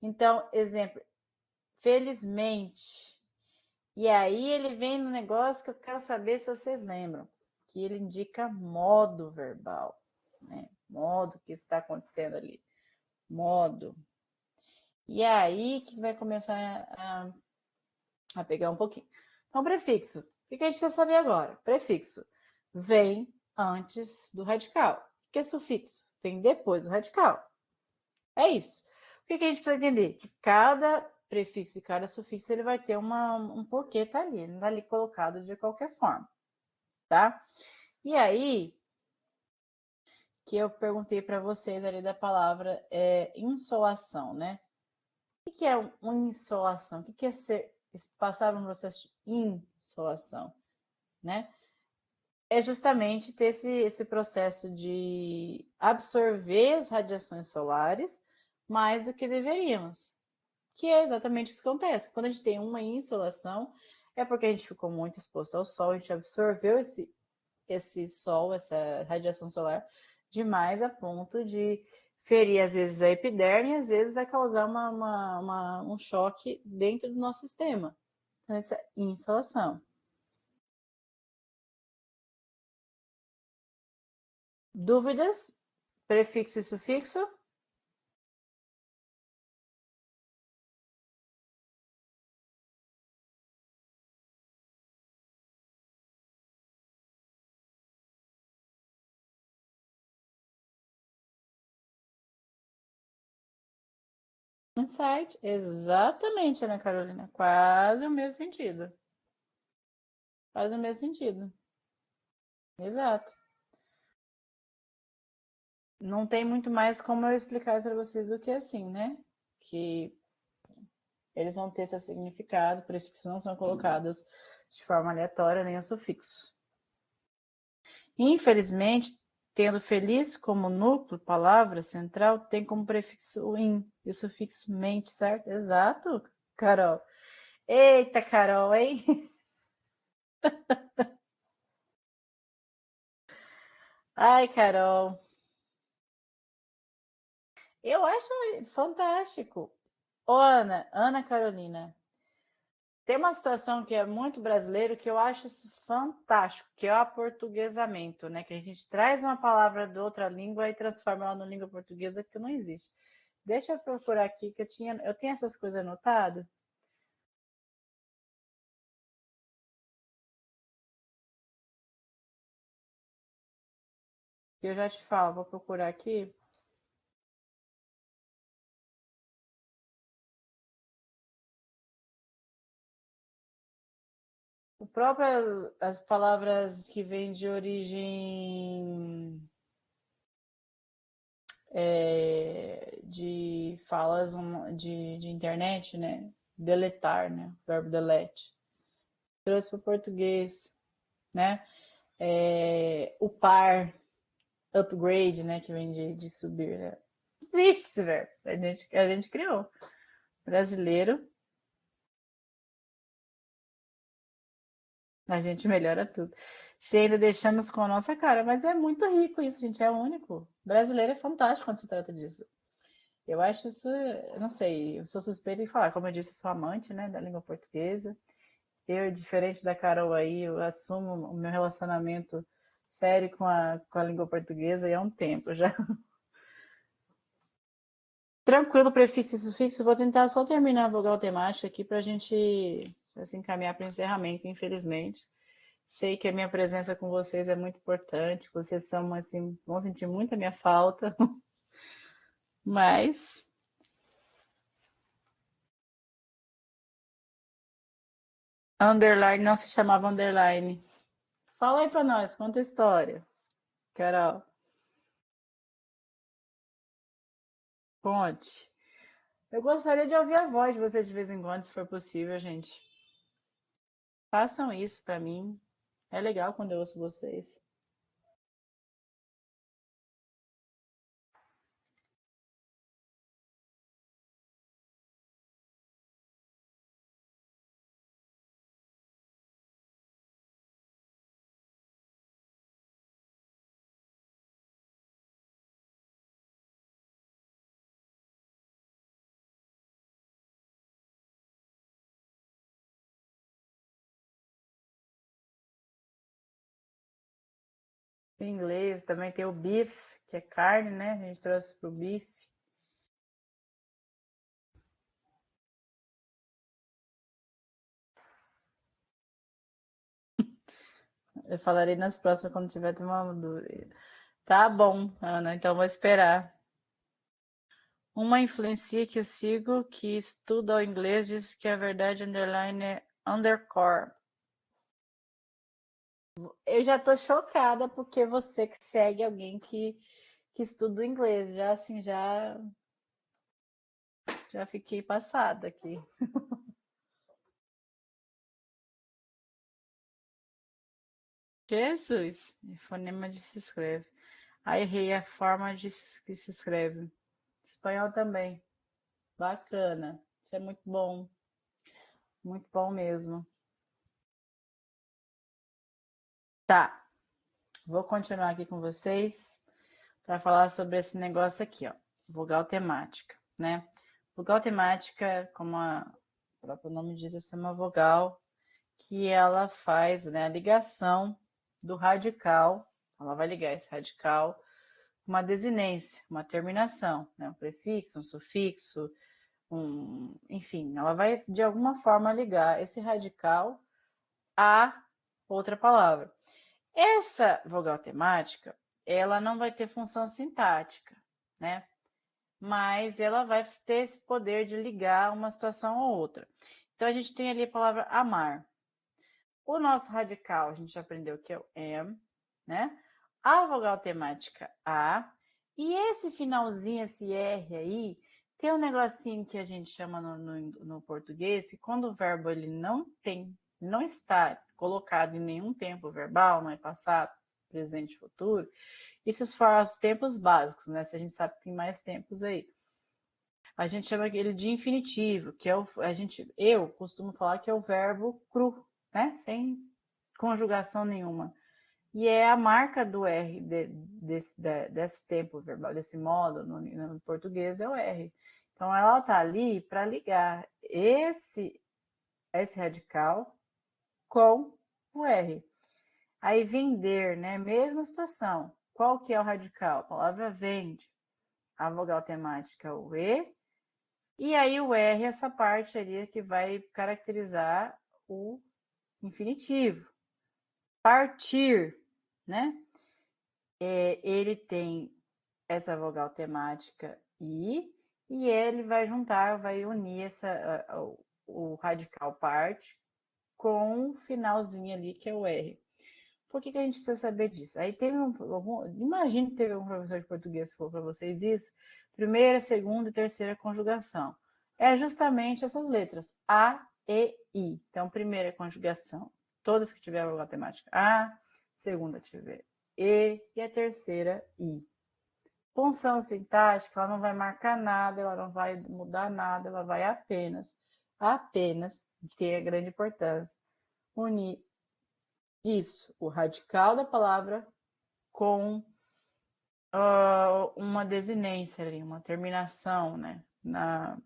Então, exemplo, felizmente. E aí ele vem no negócio que eu quero saber se vocês lembram, que ele indica modo verbal, né? Modo que está acontecendo ali. Modo. E aí que vai começar a pegar um pouquinho. Então, prefixo. O que a gente quer saber agora? Prefixo vem antes do radical. O que é sufixo? Vem depois do radical. É isso. O que a gente precisa entender? Que cada prefixo e cada sufixo ele vai ter um porquê tá ali. Ele não está ali colocado de qualquer forma. Tá? E aí, que eu perguntei para vocês ali da palavra insolação, né? O que é uma insolação? O que é passar um processo de insolação, né? É justamente ter esse processo de absorver as radiações solares mais do que deveríamos, que é exatamente isso que acontece. Quando a gente tem uma insolação, é porque a gente ficou muito exposto ao sol, a gente absorveu esse sol, essa radiação solar, demais a ponto de ferir, às vezes, a epiderme e, às vezes, vai causar um choque dentro do nosso sistema. Então, essa insolação. Dúvidas? Prefixo e sufixo? Insight, exatamente, Ana Carolina. Quase o mesmo sentido. Quase o mesmo sentido. Exato. Não tem muito mais como eu explicar isso para vocês do que assim, né? Que eles vão ter esse significado, prefixos não são colocados de forma aleatória, nem os sufixos. Infelizmente, tendo feliz como núcleo, palavra central, tem como prefixo o in e o sufixo mente, certo? Exato, Carol. Eita, Carol, hein? Ai, Carol. Eu acho fantástico. Ô, Ana Carolina, tem uma situação que é muito brasileiro que eu acho fantástico, que é o aportuguesamento, né? Que a gente traz uma palavra de outra língua e transforma ela na língua portuguesa que não existe. Deixa eu procurar aqui que eu tenho essas coisas anotadas. Eu já te falo, vou procurar aqui. O próprio, as palavras que vêm de origem de falas de internet, né? Deletar, né? O verbo delete. Trouxe para o português, né? O par, upgrade, né? Que vem de subir, né? Existe esse verbo. A gente criou. Brasileiro, a gente melhora tudo. Se ainda deixamos com a nossa cara, mas é muito rico isso, gente, é único. Brasileiro é fantástico quando se trata disso. Eu acho isso, eu não sei, eu sou suspeita em falar, como eu disse, eu sou amante, né, da língua portuguesa. Eu, diferente da Carol aí, eu assumo o meu relacionamento sério com a língua portuguesa e há um tempo já. Tranquilo, prefixo e sufixo, vou tentar só terminar a vogal temática aqui para a gente assim, caminhar para o encerramento, infelizmente. Sei que a minha presença com vocês é muito importante, vocês são, assim, vão sentir muito a minha falta, mas... Underline não se chamava underline. Fala aí para nós, conta a história, Carol. Conte. Eu gostaria de ouvir a voz de vocês de vez em quando, se for possível, gente. Façam isso para mim. É legal quando eu ouço vocês. Em inglês também tem o beef, que é carne, né? A gente trouxe pro beef. Eu falarei nas próximas quando tiver uma dúvida. Tá bom, Ana, então vou esperar. Uma influencia que eu sigo que estuda o inglês disse que a verdade underline é undercore. Eu já tô chocada porque você que segue alguém que estuda o inglês. Já assim, já fiquei passada aqui. Jesus, fonema de se escreve. Aí errei a forma de que se escreve. Espanhol também. Bacana. Isso é muito bom. Muito bom mesmo. Tá. Vou continuar aqui com vocês para falar sobre esse negócio aqui, ó. Vogal temática, né? Vogal temática, como o próprio nome diz, é uma vogal que ela faz, né, a ligação do radical. Ela vai ligar esse radical com uma desinência, uma terminação, né? Um prefixo, um sufixo, enfim, ela vai de alguma forma ligar esse radical a outra palavra. Essa vogal temática, ela não vai ter função sintática, né? Mas ela vai ter esse poder de ligar uma situação a outra. Então, a gente tem ali a palavra amar. O nosso radical, a gente aprendeu que é o am, né? A vogal temática a. E esse finalzinho, esse R aí, tem um negocinho que a gente chama no português, que quando o verbo ele não está colocado em nenhum tempo verbal, não é passado, presente, futuro, isso fora os tempos básicos, né? Se a gente sabe que tem mais tempos aí. A gente chama ele de infinitivo, que é eu costumo falar que é o verbo cru, né? Sem conjugação nenhuma. E é a marca do R desse tempo verbal, desse modo no português é o R. Então ela está ali para ligar esse radical com o R. Aí vender, né? Mesma situação. Qual que é o radical? A palavra vende. A vogal temática o E. E aí o R, essa parte ali que vai caracterizar o infinitivo. Partir, né? Ele tem essa vogal temática I, e ele vai juntar, vai unir o radical parte com o finalzinho ali, que é o R. Por que a gente precisa saber disso? Aí imagine que teve um professor de português que falou para vocês isso, primeira, segunda e terceira conjugação. É justamente essas letras, A, E, I. Então, primeira conjugação, todas que tiver vogal temática A, segunda tiver E, e a terceira I. Função sintática, ela não vai marcar nada, ela não vai mudar nada, ela vai apenas, que tem a grande importância, unir isso, o radical da palavra com uma desinência ali, uma terminação, né, na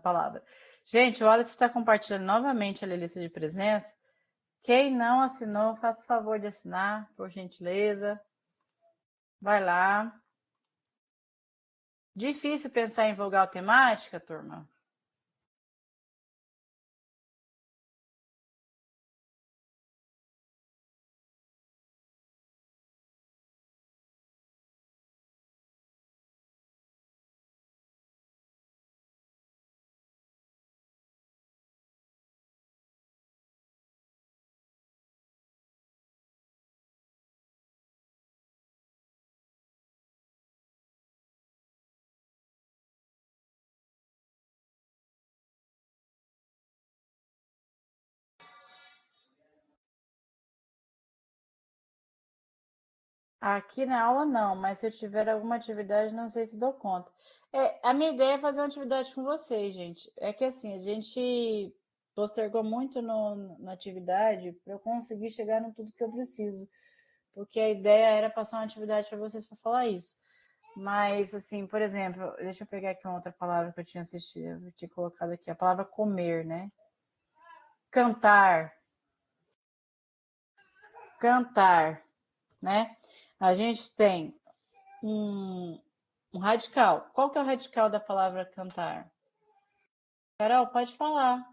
palavra. Gente, o Alex está compartilhando novamente a lista de presença. Quem não assinou, faça o favor de assinar, por gentileza. Vai lá. Difícil pensar em vogal temática, turma? Aqui na aula não, mas se eu tiver alguma atividade, não sei se dou conta. A minha ideia é fazer uma atividade com vocês, gente. É que assim, a gente postergou muito na atividade para eu conseguir chegar no tudo que eu preciso. Porque a ideia era passar uma atividade para vocês para falar isso. Mas, assim, por exemplo, deixa eu pegar aqui uma outra palavra que eu tinha assistido, eu tinha colocado aqui, a palavra comer, né? Cantar. Cantar, né? A gente tem um radical. Qual que é o radical da palavra cantar? Carol, pode falar.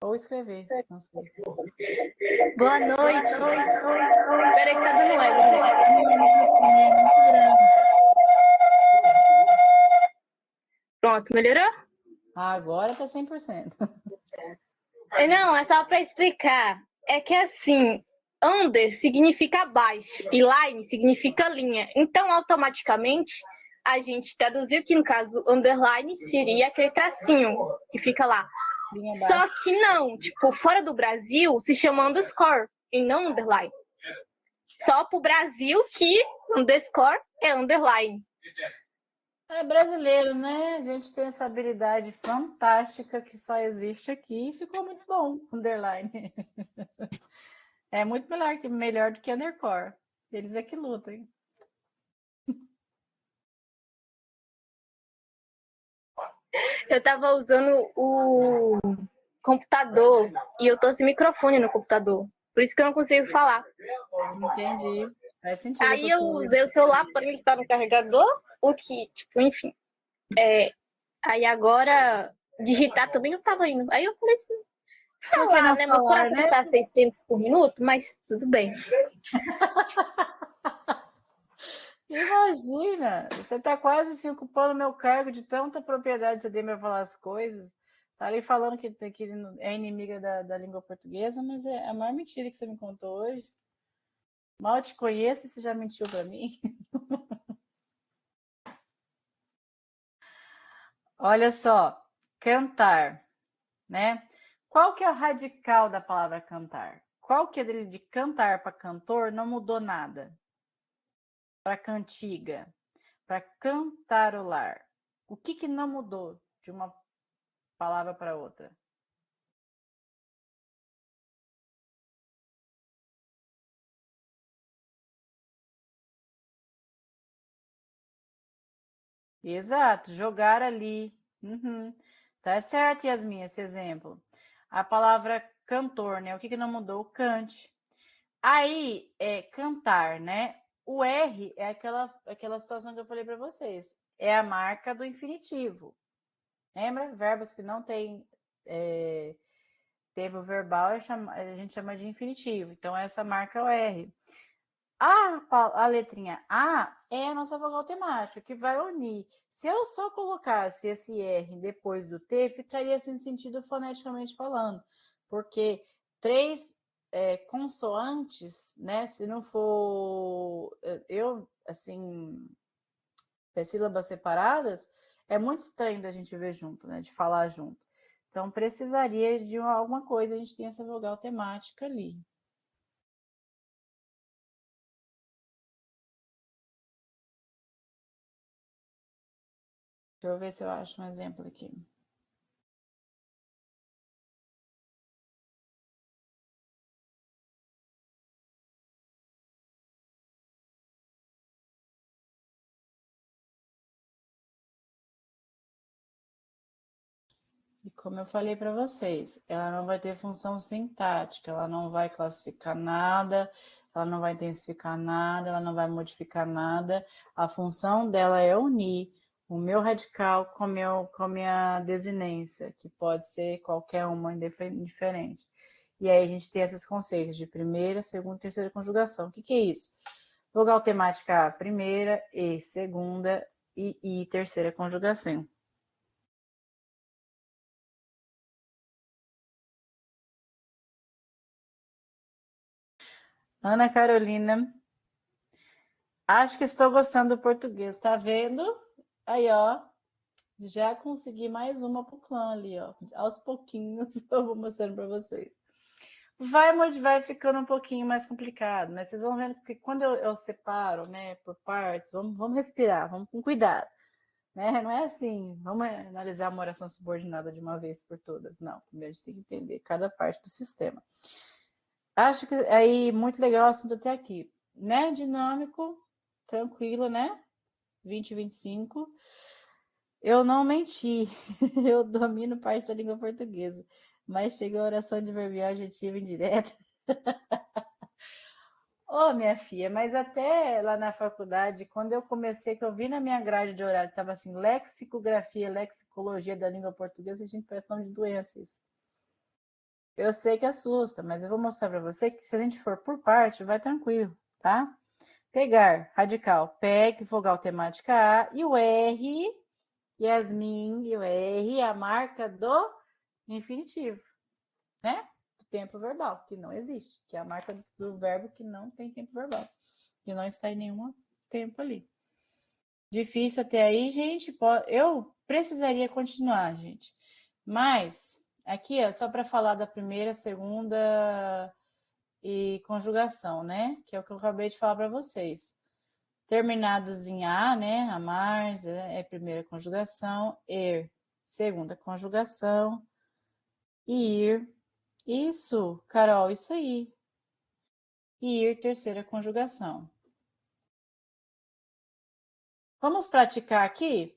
Ou escrever, não sei. Boa noite. Peraí que tá dando eco. Pronto, melhorou? Agora tá 100%. Não, é só para explicar. É que assim, under significa abaixo e line significa linha. Então, automaticamente, a gente traduziu que, no caso, underline seria aquele tracinho que fica lá. Só que não, tipo, fora do Brasil se chama underscore e não underline. Só pro Brasil que underscore é underline. É brasileiro, né? A gente tem essa habilidade fantástica que só existe aqui e ficou muito bom, underline. É muito melhor do que undercore. Eles é que lutam. Eu tava usando o computador e eu tô sem microfone no computador. Por isso que eu não consigo falar. Entendi. Faz sentido. Aí eu usei o celular para ele estar no carregador, o que, tipo, enfim. Aí agora digitar também não tava indo. Aí eu falei assim, falar, né? Meu coração né? tá 600 por minuto, mas tudo bem. Imagina, você está quase assim, ocupando meu cargo de tanta propriedade que você tem para falar as coisas. Tá ali falando que é inimiga da língua portuguesa, mas é a maior mentira que você me contou hoje. Mal te conheço e você já mentiu para mim. Olha só, cantar, né? Qual que é o radical da palavra cantar? Qual que é dele de cantar para cantor não mudou nada? Para cantiga, para cantarolar. O que não mudou de uma palavra para outra? Exato, jogar ali. Uhum. Tá certo, Yasmin, esse exemplo. A palavra cantor, né? O que não mudou? Cante. Aí, cantar, né? O R é aquela situação que eu falei para vocês. É a marca do infinitivo. Lembra? Verbos que não tem tempo verbal, a gente chama de infinitivo. Então, essa marca é o R. A letrinha A é a nossa vogal temática, que vai unir. Se eu só colocasse esse R depois do T, ficaria sem sentido foneticamente falando, porque três consoantes, né? Se não for sílabas separadas, é muito estranho da gente ver junto, né? De falar junto. Então, precisaria de alguma coisa, a gente tem essa vogal temática ali. Deixa eu ver se eu acho um exemplo aqui. E como eu falei para vocês, ela não vai ter função sintática, ela não vai classificar nada, ela não vai intensificar nada, ela não vai modificar nada. A função dela é unir o meu radical com a minha desinência, que pode ser qualquer uma diferente. E aí a gente tem esses conceitos de primeira, segunda e terceira conjugação. O que é isso? Vogal temática A, primeira, E, segunda e I, terceira conjugação. Ana Carolina, acho que estou gostando do português, tá vendo? Aí, ó, já consegui mais uma pro clã ali, ó. Aos pouquinhos eu vou mostrando para vocês. vai ficando um pouquinho mais complicado, mas vocês vão vendo que quando eu separo, né, por partes, vamos respirar, vamos com cuidado, né? Não é assim, vamos analisar uma oração subordinada de uma vez por todas, não. Primeiro a gente tem que entender cada parte do sistema. Acho que aí muito legal o assunto até aqui, né? Dinâmico, tranquilo, né? 2025. Eu não menti, eu domino parte da língua portuguesa, mas chega a oração adverbial adjetiva indireta. Ô, minha filha, mas até lá na faculdade, quando eu comecei, que eu vi na minha grade de horário, estava assim, lexicografia, lexicologia da língua portuguesa, a gente parece nome de doença isso. Eu sei que assusta, mas eu vou mostrar para você que se a gente for por parte, vai tranquilo, tá? Pegar, radical, PEC, vogal temática A, e o R, Yasmin, e o R, a marca do infinitivo, né? Do tempo verbal, que não existe, que é a marca do verbo que não tem tempo verbal, que não está em nenhum tempo ali. Difícil até aí, gente. Eu precisaria continuar, gente. Mas, aqui, ó, só para falar da primeira, segunda e conjugação, né? Que é o que eu acabei de falar para vocês. Terminados em A, né? Amar é primeira conjugação, segunda conjugação, e ir. Isso, Carol, isso aí. E ir, terceira conjugação. Vamos praticar aqui?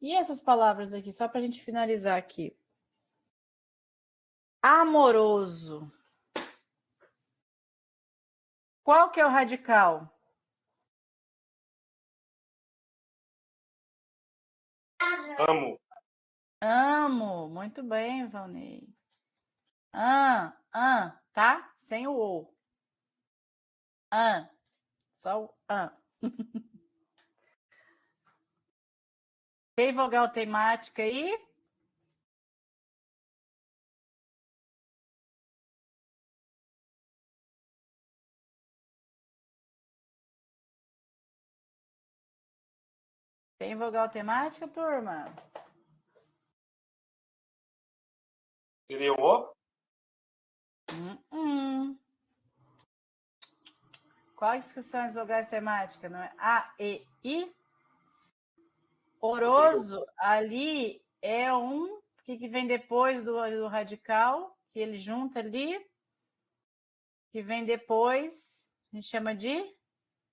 E essas palavras aqui, só para a gente finalizar aqui. Amoroso. Qual que é o radical? Amo. Amo. Muito bem, Valnei. Tá? Sem o O. Só o Tem vogal temática aí? Tem vogal temática, turma? Seria o O? Quais que são as vogais temáticas? Não é A, E, I? Oroso, ali é um que vem depois do radical, que ele junta ali, que vem depois, a gente chama de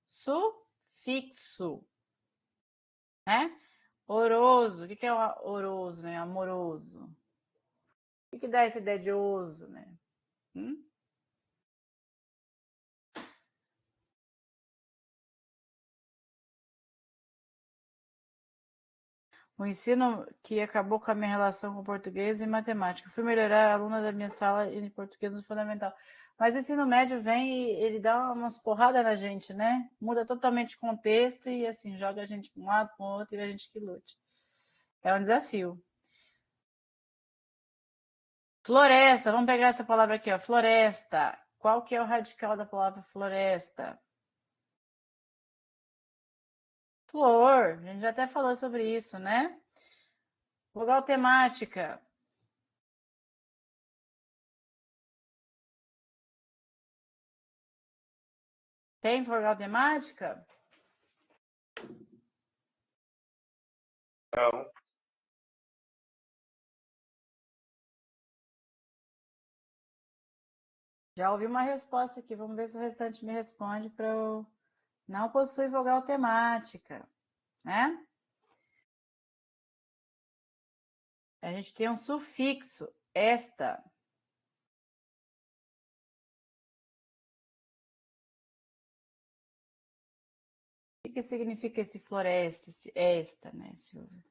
sufixo, né? Oroso, o que é oroso, né? Amoroso. O que dá essa ideia de oso, né? O ensino que acabou com a minha relação com português e matemática. Fui melhorar a aluna da minha sala em português no fundamental. Mas o ensino médio vem e ele dá umas porradas na gente, né? Muda totalmente o contexto e assim, joga a gente para um lado, para o outro e a gente que lute. É um desafio. Floresta, vamos pegar essa palavra aqui, ó. Floresta. Qual que é o radical da palavra floresta? Flor. A gente já até falou sobre isso, né? Vogal temática. Tem vogal temática? Não. Já ouvi uma resposta aqui. Vamos ver se o restante me responde para eu... Não possui vogal temática, né? A gente tem um sufixo, esta. O que significa esse floresta, esse esta, né, Silvia?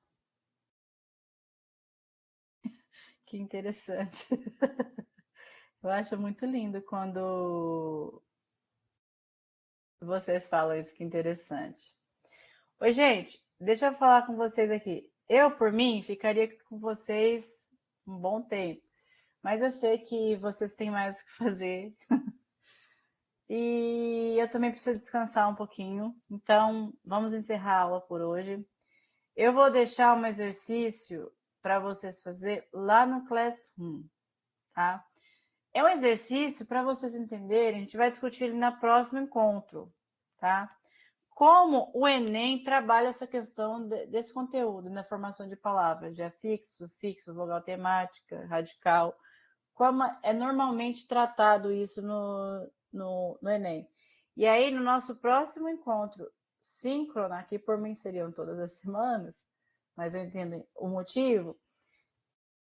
Que interessante. Eu acho muito lindo quando vocês falam isso, que interessante. Oi, gente, deixa eu falar com vocês aqui. Eu, por mim, ficaria com vocês um bom tempo, mas eu sei que vocês têm mais o que fazer. E eu também preciso descansar um pouquinho. Então, vamos encerrar a aula por hoje. Eu vou deixar um exercício para vocês fazer lá no Classroom, tá? É um exercício para vocês entenderem, a gente vai discutir ele no próximo encontro, tá? Como o Enem trabalha essa questão desse conteúdo na formação de palavras, de afixo, sufixo, vogal temática, radical, como é normalmente tratado isso no Enem. E aí, no nosso próximo encontro síncrono, que por mim seriam todas as semanas, mas eu entendo o motivo,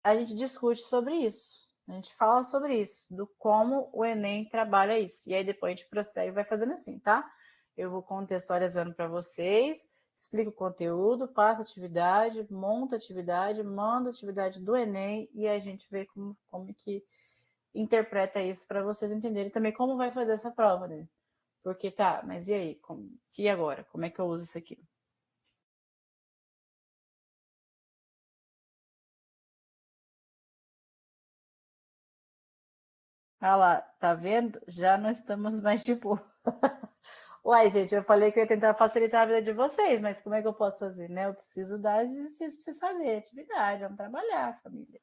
a gente discute sobre isso. A gente fala sobre isso, do como o Enem trabalha isso. E aí depois a gente prossegue e vai fazendo assim, tá? Eu vou contextualizando para vocês, explico o conteúdo, passo a atividade, monto a atividade, mando a atividade do Enem e a gente vê como que interpreta isso para vocês entenderem também como vai fazer essa prova, né? Porque tá, mas e aí? E agora? Como é que eu uso isso aqui? Olha lá, tá vendo? Já não estamos mais de boa. Uai, gente, eu falei que eu ia tentar facilitar a vida de vocês, mas como é que eu posso fazer, né? Eu preciso dar exercício pra vocês fazerem, atividade, vamos trabalhar, família.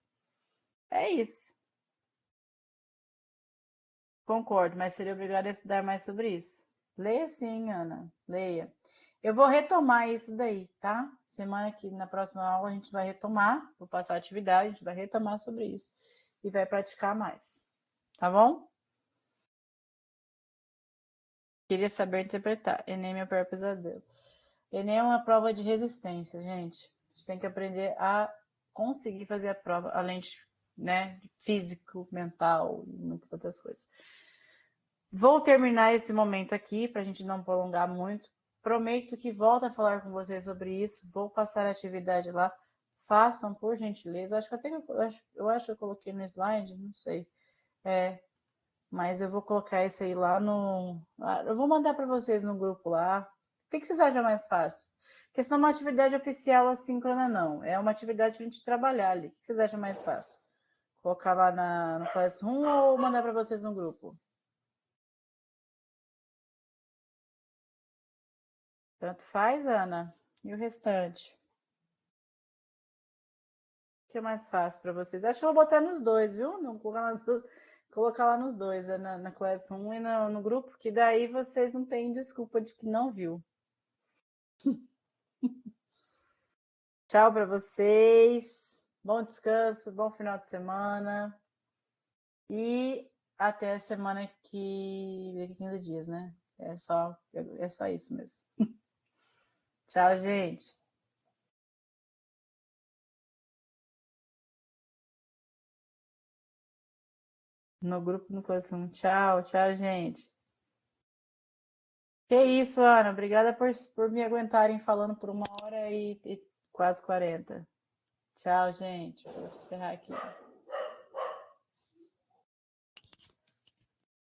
É isso. Concordo, mas seria obrigada a estudar mais sobre isso. Leia sim, Ana, leia. Eu vou retomar isso daí, tá? Semana que na próxima aula a gente vai retomar, vou passar a atividade, a gente vai retomar sobre isso e vai praticar mais. Tá bom? Queria saber interpretar. Enem é meu pior pesadelo. Enem é uma prova de resistência, gente. A gente tem que aprender a conseguir fazer a prova, além de, né, de físico, mental e muitas outras coisas. Vou terminar esse momento aqui para a gente não prolongar muito. Prometo que volto a falar com vocês sobre isso. Vou passar a atividade lá. Façam, por gentileza. Acho que até eu acho que eu coloquei no slide, não sei. Mas eu vou colocar isso aí lá no. Eu vou mandar para vocês no grupo lá. O que vocês acham mais fácil? Porque isso não é uma atividade oficial assíncrona, não. É uma atividade para a gente trabalhar ali. O que vocês acham mais fácil? Colocar lá no Classroom ou mandar para vocês no grupo? Tanto faz, Ana. E o restante? O que é mais fácil para vocês? Acho que eu vou botar nos dois, viu? Não colocar lá nos dois, na Classroom e no grupo, que daí vocês não têm desculpa de que não viu. Tchau para vocês. Bom descanso, bom final de semana. E até a semana que daqui 15 dias, né? É só isso mesmo. Tchau, gente. No grupo no Classroom. Tchau, gente. Que isso, Ana. Obrigada por me aguentarem falando por 1 hora e quase 40. Tchau, gente. Vou encerrar aqui.